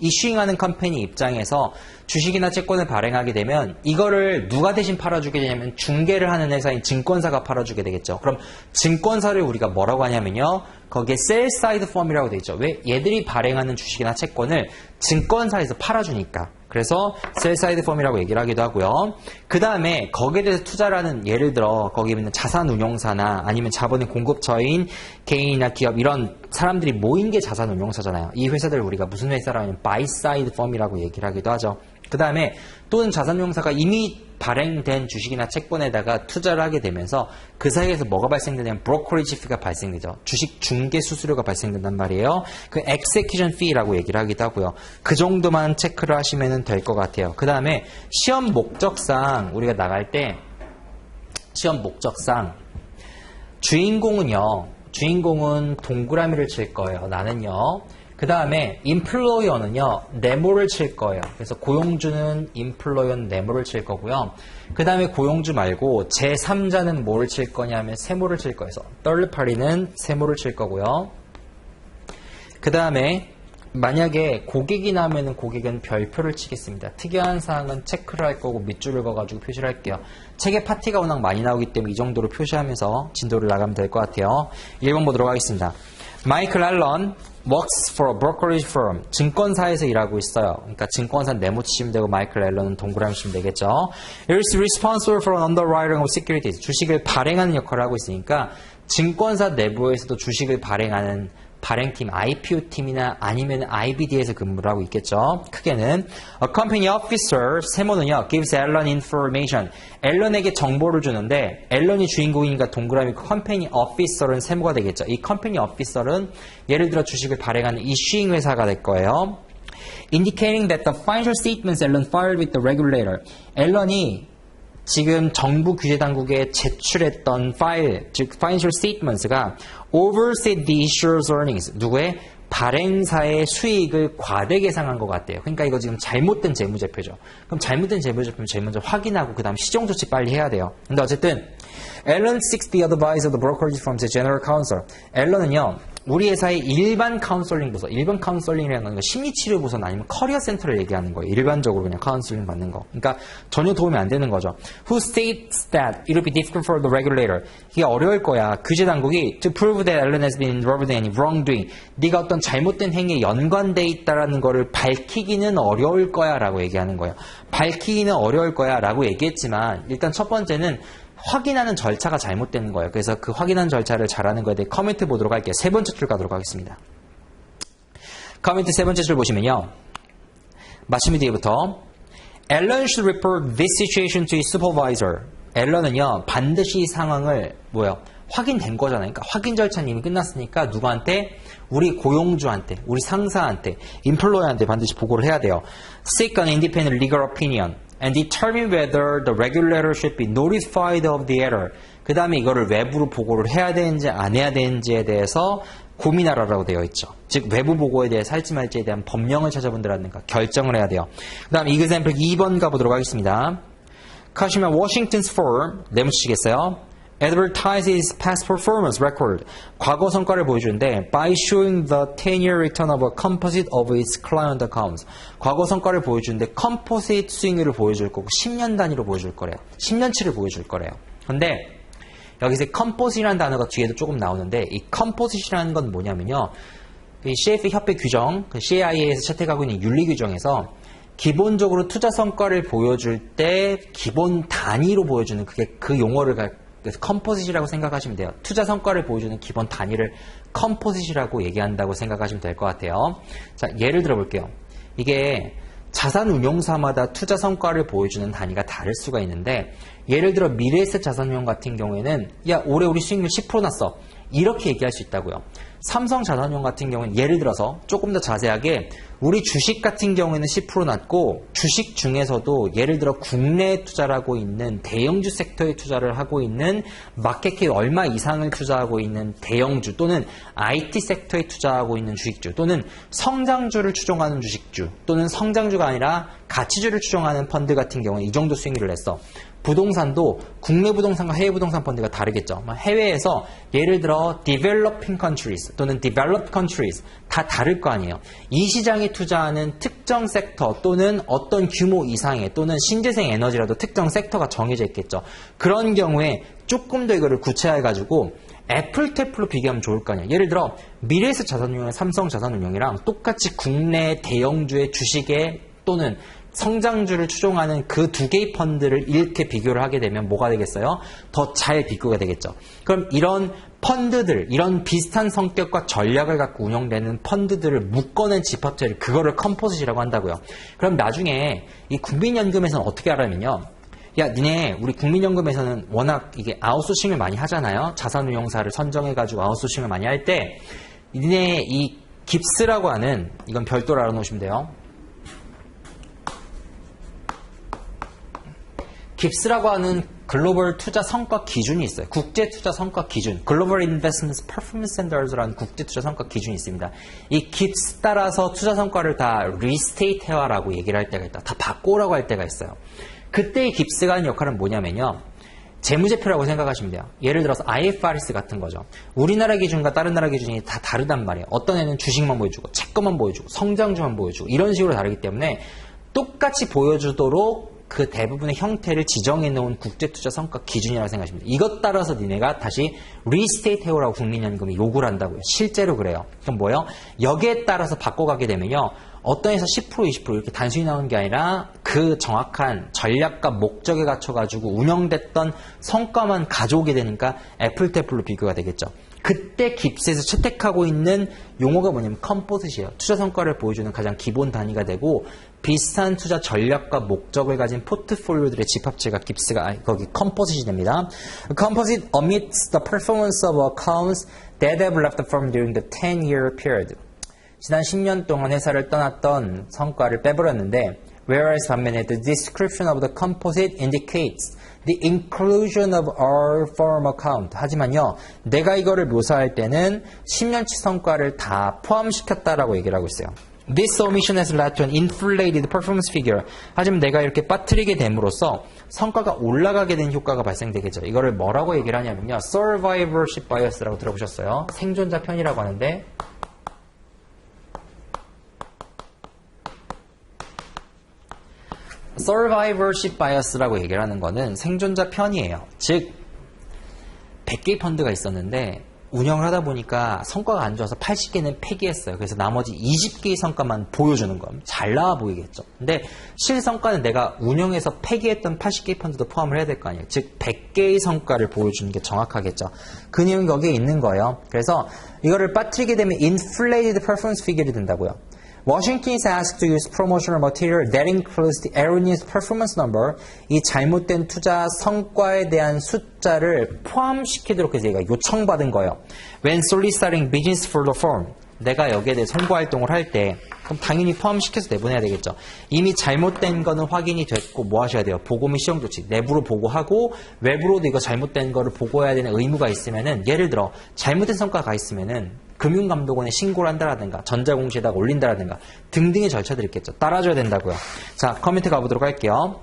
이슈잉하는 컴퍼니 입장에서 주식이나 채권을 발행하게 되면 이거를 누가 대신 팔아주게 되냐면 중개를 하는 회사인 증권사가 팔아주게 되겠죠. 그럼 증권사를 우리가 뭐라고 하냐면요. 거기에 sell side firm이라고 되어 있죠. 왜? 얘들이 발행하는 주식이나 채권을 증권사에서 팔아주니까. 그래서 sell side firm이라고 얘기를 하기도 하고요. 그 다음에 거기에 대해서 투자를 하는 예를 들어 거기에 있는 자산운용사나 아니면 자본의 공급처인 개인이나 기업 이런 사람들이 모인 게 자산운용사잖아요. 이 회사들을 우리가 무슨 회사라고 하면 buy side firm이라고 얘기를 하기도 하죠. 그 다음에 또는 자산운용사가 이미 발행된 주식이나 채권에다가 투자를 하게 되면서 그 사이에서 뭐가 발생되냐면 브로커리지 피가 발생되죠. 주식 중개 수수료가 발생된단 말이에요. 그 execution fee라고 얘기를 하기도 하고요. 그 정도만 체크를 하시면 될 것 같아요. 그 다음에 시험 목적상 우리가 나갈 때 시험 목적상 주인공은 동그라미를 칠 거예요. 나는요. 그 다음에 employer는요. 네모를 칠 거예요. 그래서 고용주는 employer는 네모를 칠 거고요. 그 다음에 고용주 말고 제3자는 뭐를 칠 거냐면 세모를 칠 거예요. 그래서 third party는 세모를 칠 거고요. 그 다음에 만약에 고객이 나오면 고객은 별표를 치겠습니다. 특이한 사항은 체크를 할 거고 밑줄을 그어가지고 표시를 할게요. 책에 파티가 워낙 많이 나오기 때문에 이 정도로 표시하면서 진도를 나가면 될 것 같아요. 1번 보도록 하겠습니다. 마이클 앨런 works for a brokerage firm. 증권사에서 일하고 있어요. 그러니까 증권사 네모 치시면 되고 마이클 앨런은 동그라미 치시면 되겠죠. Is responsible for an underwriting of securities. 주식을 발행하는 역할을 하고 있으니까 증권사 내부에서도 주식을 발행하는 발행팀, IPO팀이나 아니면 IBD에서 근무를 하고 있겠죠. 크게는 A company officer, 세모는요. gives 앨런 information. 앨런에게 정보를 주는데 앨런이 주인공이니까 동그라미 컴퍼니 officer은 세모가 되겠죠. 이 컴퍼니 officer은 예를 들어 주식을 발행하는 이슈잉 회사가 될 거예요. Indicating that the financial statements 앨런 filed with the regulator. 앨런이 지금 정부 규제 당국에 제출했던 파일, 즉 financial statements가 oversee the issuer's earnings. 누구의? 발행사의 수익을 과대 계상한 것 같대요. 그러니까 이거 지금 잘못된 재무제표죠. 그럼 잘못된 재무제표는 제일 먼저 확인하고 그 다음 시정조치 빨리 해야 돼요. 근데 어쨌든 앨런 seeks the advice of the brokerage firm's general counsel. 앨런은요. 우리 회사의 일반 카운슬링 부서, 일반 카운슬링이라는 건 심리치료 부서는 아니면 커리어 센터를 얘기하는 거예요. 일반적으로 그냥 카운슬링 받는 거. 그러니까 전혀 도움이 안 되는 거죠. Who states that it will be difficult for the regulator. 이게 어려울 거야. 규제 당국이 to prove that Allen has been involved in any wrongdoing. 네가 어떤 잘못된 행위에 연관돼 있다라는 거를 밝히기는 어려울 거야 라고 얘기하는 거예요. 밝히기는 어려울 거야 라고 얘기했지만 일단 첫 번째는 확인하는 절차가 잘못된 거예요. 그래서 그 확인하는 절차를 잘하는 거에 대해 커멘트 보도록 할게요. 세 번째 줄 가도록 하겠습니다. 커멘트 세 번째 줄 보시면요. 마침 뒤에부터 Allen should report this situation to his supervisor. 앨런은요. 반드시 이 상황을 확인된 거잖아요. 그러니까 확인 절차는 이미 끝났으니까 누구한테? 우리 고용주한테, 우리 상사한테, employer한테 반드시 보고를 해야 돼요. Seek an independent legal opinion. And determine whether the regulator should be notified of the error. 그 다음에 이거를 외부로 보고를 해야 되는지 안 해야 되는지에 대해서 고민하라고 되어 있죠. 즉 외부 보고에 대해서 할지 말지에 대한 법령을 찾아본다든가 결정을 해야 돼요. 그 다음 example 2번 가보도록 하겠습니다. Kashima Washington's firm 내무치시겠어요? advertises past performance record. 과거 성과를 보여주는데 by showing the 10-year return of a composite of its client accounts. 과거 성과를 보여주는데 컴포지트 수익률을 보여줄 거고 10년 단위로 보여줄 거래요. 10년치를 보여줄 거래요. 근데 여기서 컴포지트라는 단어가 뒤에도 조금 나오는데 이 컴포지트라는 건 뭐냐면요. 이 CFA 협회 규정, 그 CIA에서 채택하고 있는 윤리 규정에서 기본적으로 투자 성과를 보여줄 때 기본 단위로 보여주는 그게 그 용어를 그래서 컴포짓이라고 생각하시면 돼요. 투자 성과를 보여주는 기본 단위를 컴포짓이라고 얘기한다고 생각하시면 될 것 같아요. 자, 예를 들어 볼게요. 이게 자산 운용사마다 투자 성과를 보여주는 단위가 다를 수가 있는데 예를 들어 미래에셋 자산운용 같은 경우에는 야 올해 우리 수익률 10% 났어. 이렇게 얘기할 수 있다고요. 삼성 자산운용 같은 경우는 예를 들어서 조금 더 자세하게 우리 주식 같은 경우에는 10% 났고 주식 중에서도 예를 들어 국내에 투자를 하고 있는 대형주 섹터에 투자를 하고 있는 마켓캡 얼마 이상을 투자하고 있는 대형주 또는 IT 섹터에 투자하고 있는 주식주 또는 성장주를 추종하는 주식주 또는 성장주가 아니라 가치주를 추종하는 펀드 같은 경우는 이 정도 수익률을 냈어. 부동산도 국내 부동산과 해외 부동산 펀드가 다르겠죠. 해외에서 예를 들어 developing countries 또는 developed countries 다 다를 거 아니에요. 이 시장에 투자하는 특정 섹터 또는 어떤 규모 이상의 또는 신재생 에너지라도 특정 섹터가 정해져 있겠죠. 그런 경우에 조금 더 이거를 구체화해가지고 애플 태플로 비교하면 좋을 거 아니에요. 예를 들어 미래에셋 자산운용이나 삼성 자산운용이랑 똑같이 국내 대형주의 주식에 또는 성장주를 추종하는 그 두 개의 펀드를 이렇게 비교를 하게 되면 뭐가 되겠어요? 더 잘 비교가 되겠죠. 그럼 이런 펀드들, 이런 비슷한 성격과 전략을 갖고 운영되는 펀드들을 묶어낸 집합체를 그거를 컴포짓이라고 한다고요. 그럼 나중에 이 국민연금에서는 어떻게 하라면요. 야, 니네 우리 국민연금에서는 워낙 이게 아웃소싱을 많이 하잖아요. 자산운용사를 선정해가지고 아웃소싱을 많이 할 때 니네 이 깁스라고 하는 이건 별도로 알아놓으시면 돼요. 깁스라고 하는 글로벌 투자 성과 기준이 있어요. 국제 투자 성과 기준, Global Investment Performance Standards라는 국제 투자 성과 기준이 있습니다. 이 깁스 따라서 투자 성과를 다 리스테이트 해와라고 얘기를 할 때가 있다. 다 바꿔오라고 할 때가 있어요. 그때 이 깁스가 하는 역할은 뭐냐면요. 재무제표라고 생각하시면 돼요. 예를 들어서 IFRS 같은 거죠. 우리나라 기준과 다른 나라 기준이 다 다르단 말이에요. 어떤 애는 주식만 보여주고 채권만 보여주고 성장주만 보여주고 이런 식으로 다르기 때문에 똑같이 보여주도록 그 대부분의 형태를 지정해 놓은 국제투자 성과 기준이라고 생각하시면 돼요. 이것 따라서 니네가 다시 리스테이트 해오라고 국민연금이 요구를 한다고요. 실제로 그래요. 그럼 뭐예요? 여기에 따라서 바꿔가게 되면요. 어떤 회사 10% 20% 이렇게 단순히 나오는 게 아니라 그 정확한 전략과 목적에 갖춰가지고 운영됐던 성과만 가져오게 되니까 애플 태플로 비교가 되겠죠. 그때 깁스에서 채택하고 있는 용어가 뭐냐면 컴포짓이에요. 투자 성과를 보여주는 가장 기본 단위가 되고 비슷한 투자 전략과 목적을 가진 포트폴리오들의 집합체가 깁스가 거기 컴포짓이 됩니다. Composite omits the performance of accounts that have left the firm during the 10-year period. 지난 10년 동안 회사를 떠났던 성과를 빼버렸는데 whereas 반면에 the description of the composite indicates the inclusion of our firm account. 하지만요, 내가 이거를 묘사할 때는 10년치 성과를 다 포함시켰다라고 얘기를 하고 있어요. This omission has led to an inflated performance figure. 하지만 내가 이렇게 빠뜨리게 됨으로써 성과가 올라가게 된 효과가 발생되겠죠. 이거를 뭐라고 얘기를 하냐면요. survivorship bias라고 들어보셨어요? 생존자 편이라고 하는데 survivorship bias라고 얘기를 하는 거는 생존자 편이에요. 즉 100개의 펀드가 있었는데 운영을 하다 보니까 성과가 안 좋아서 80개는 폐기했어요. 그래서 나머지 20개의 성과만 보여주는 거예요. 잘 나와 보이겠죠. 근데 실성과는 내가 운영해서 폐기했던 80개의 펀드도 포함을 해야 될 거 아니에요. 즉 100개의 성과를 보여주는 게 정확하겠죠. 그 내용이 거기에 있는 거예요. 그래서 이거를 빠뜨리게 되면 inflated performance figure이 된다고요. Washington is asked to use promotional material that includes the erroneous performance number. 이 잘못된 투자 성과에 대한 숫자를 포함시키도록 해서 얘가 요청받은 거예요. When soliciting business for the firm. 내가 여기에 대해 선고활동을 할 때 그럼 당연히 포함시켜서 내보내야 되겠죠. 이미 잘못된 거는 확인이 됐고 뭐 하셔야 돼요? 보고 및 시정 조치. 내부로 보고하고 외부로도 이거 잘못된 거를 보고해야 되는 의무가 있으면은 예를 들어 잘못된 성과가 있으면은 금융감독원에 신고를 한다라든가 전자공시에다가 올린다라든가 등등의 절차들이 있겠죠. 따라줘야 된다고요. 자, 커멘트 가보도록 할게요.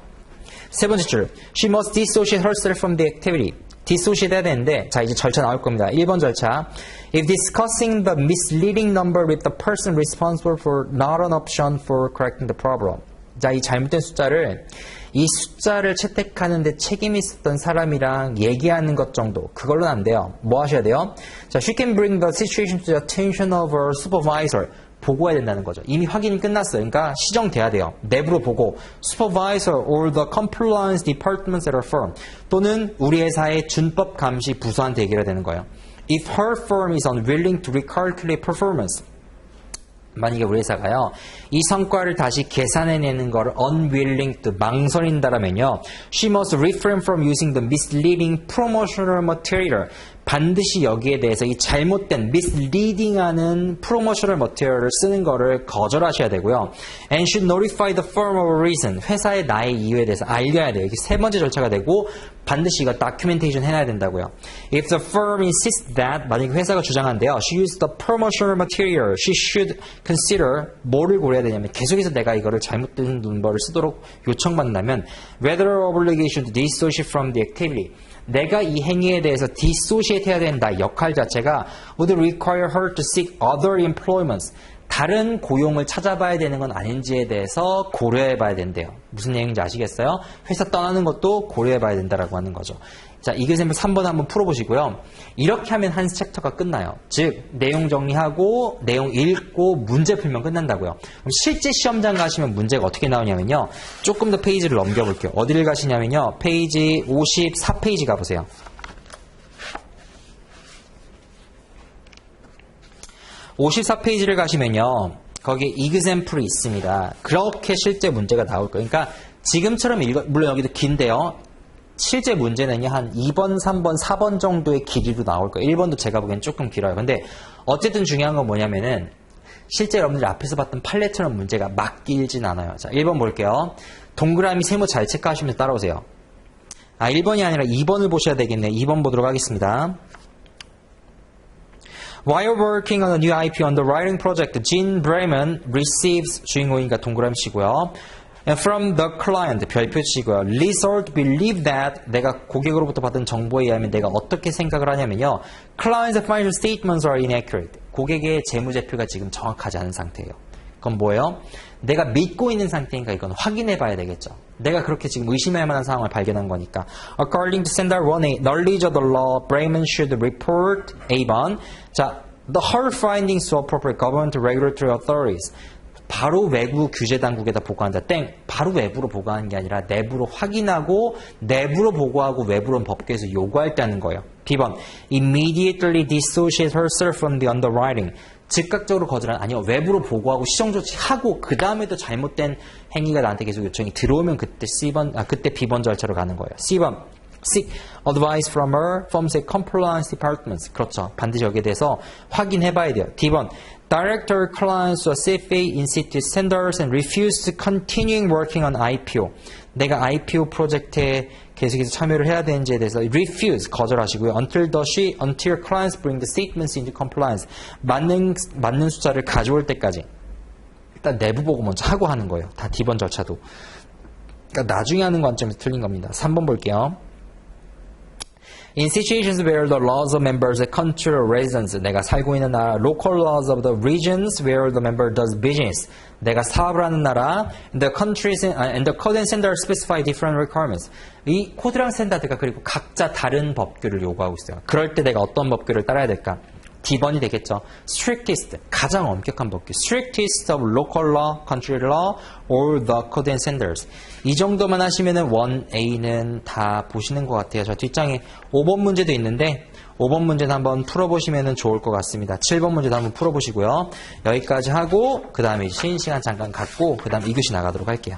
세 번째 줄. She must dissociate herself from the activity. dissociate 해야 되는데 자 이제 절차 나올 겁니다. 1번 절차. If discussing the misleading number with the person responsible for not an option for correcting the problem. 자, 이 잘못된 숫자를 이 숫자를 채택하는데 책임이 있었던 사람이랑 얘기하는 것 정도 그걸로는 안 돼요. 뭐 하셔야 돼요? 자, she can bring the situation to the attention of her supervisor. 보고해야 된다는 거죠. 이미 확인이 끝났어요. 그러니까 시정돼야 돼요. 내부로 보고 supervisor or the compliance departments at her firm 또는 우리 회사의 준법 감시 부서한테 얘기해야 되는 거예요. If her firm is unwilling to recalculate performance 만약에 우리 회사가요 이 성과를 다시 계산해내는 거를 unwilling to 망설인다라면요 she must refrain from using the misleading promotional material 반드시 여기에 대해서 이 잘못된 misleading하는 promotional material을 쓰는 거를 거절하셔야 되고요 and should notify the firm of a reason 회사의 나의 이유에 대해서 알려야 돼요. 이게 세 번째 절차가 되고 반드시 이거 documentation 해놔야 된다고요. If the firm insists that 만약에 회사가 주장한대요. She used the promotional material. She should consider 뭐를 고려해야 되냐면 계속해서 내가 이거를 잘못된 문법을 쓰도록 요청받는다면 whether obligation to dissociate from the activity 내가 이 행위에 대해서 dissociate 해야 된다. 역할 자체가 would require her to seek other employments. 다른 고용을 찾아봐야 되는 건 아닌지에 대해서 고려해봐야 된대요. 무슨 얘기인지 아시겠어요? 회사 떠나는 것도 고려해봐야 된다라고 하는 거죠. 자, 이글샘플 3번 한번 풀어보시고요. 이렇게 하면 한 챕터가 끝나요. 즉, 내용 정리하고 내용 읽고 문제 풀면 끝난다고요. 그럼 실제 시험장 가시면 문제가 어떻게 나오냐면요. 조금 더 페이지를 넘겨볼게요. 어디를 가시냐면요. 페이지 54페이지 가보세요. 54페이지를 가시면요. 거기에 example이 있습니다. 그렇게 실제 문제가 나올 거예요. 그러니까 지금처럼 물론 여기도 긴데요. 실제 문제는요. 한 2번, 3번, 4번 정도의 길이로 나올 거예요. 1번도 제가 보기엔 조금 길어요. 근데 어쨌든 중요한 건 뭐냐면은 실제 여러분들이 앞에서 봤던 판례처럼 문제가 막 길진 않아요. 자, 1번 볼게요. 동그라미 세모 잘 체크하시면서 따라오세요. 1번이 아니라 2번을 보셔야 되겠네요. 2번 보도록 하겠습니다. While working on a new IP underwriting project, Gene Bremen receives 주인공이니까 동그라미 치고요. And from the client 별표 치고요. Result believe that 내가 고객으로부터 받은 정보에 의하면 내가 어떻게 생각을 하냐면요. Client's financial statements are inaccurate. 고객의 재무제표가 지금 정확하지 않은 상태예요. 그건 뭐예요? 내가 믿고 있는 상태니까 이건 확인해 봐야 되겠죠. 내가 그렇게 지금 의심할 만한 상황을 발견한 거니까. According to Standard 1A, knowledge of the law, Bremen should report A번. 자, the her findings to appropriate government regulatory authorities. 바로 외부 규제 당국에다 보고한다. 땡. 바로 외부로 보고하는 게 아니라 내부로 확인하고 내부로 보고하고 외부로는 법규에서 요구할 때 하는 거예요. B번. Immediately dissociate herself from the underwriting. 즉각적으로 거절한 아니요 외부로 보고하고 시정 조치하고 그 다음에도 잘못된 행위가 나한테 계속 요청이 들어오면 그때 그때 B번 절차로 가는 거예요. C번 seek advice from her firm's compliance departments. 그렇죠. 반드시 여기에 대해서 확인해봐야 돼요. D번 director clients to CFA institute standards and refuse to continuing working on IPO. 내가 IPO 프로젝트에 계속해서 참여를 해야 되는지에 대해서 refuse 거절하시고요. until clients bring the statements into compliance. 맞는 숫자를 가져올 때까지 일단 내부 보고 먼저 하고 하는 거예요. 다 D번 절차도. 그러니까 나중에 하는 관점에서 틀린 겁니다. 3번 볼게요. In situations where the laws of members of country or residence, 내가 살고 있는 나라, local laws of the regions where the member does business, 내가 사업을 하는 나라, the countries and the code and standards specify different requirements. 이 코드랑 스탠다드가 그리고 각자 다른 법규를 요구하고 있어요. 그럴 때 내가 어떤 법규를 따라야 될까? D번이 되겠죠. strictest, 가장 엄격한 법규. strictest of local law, country law, or the code and standards. 이 정도만 하시면은 1A는 다 보시는 것 같아요. 저 뒷장에 5번 문제도 있는데 5번 문제는 한번 풀어보시면 좋을 것 같습니다. 7번 문제도 한번 풀어보시고요. 여기까지 하고 그 다음에 쉬는 시간 잠깐 갖고 그 다음 2교시 나가도록 할게요.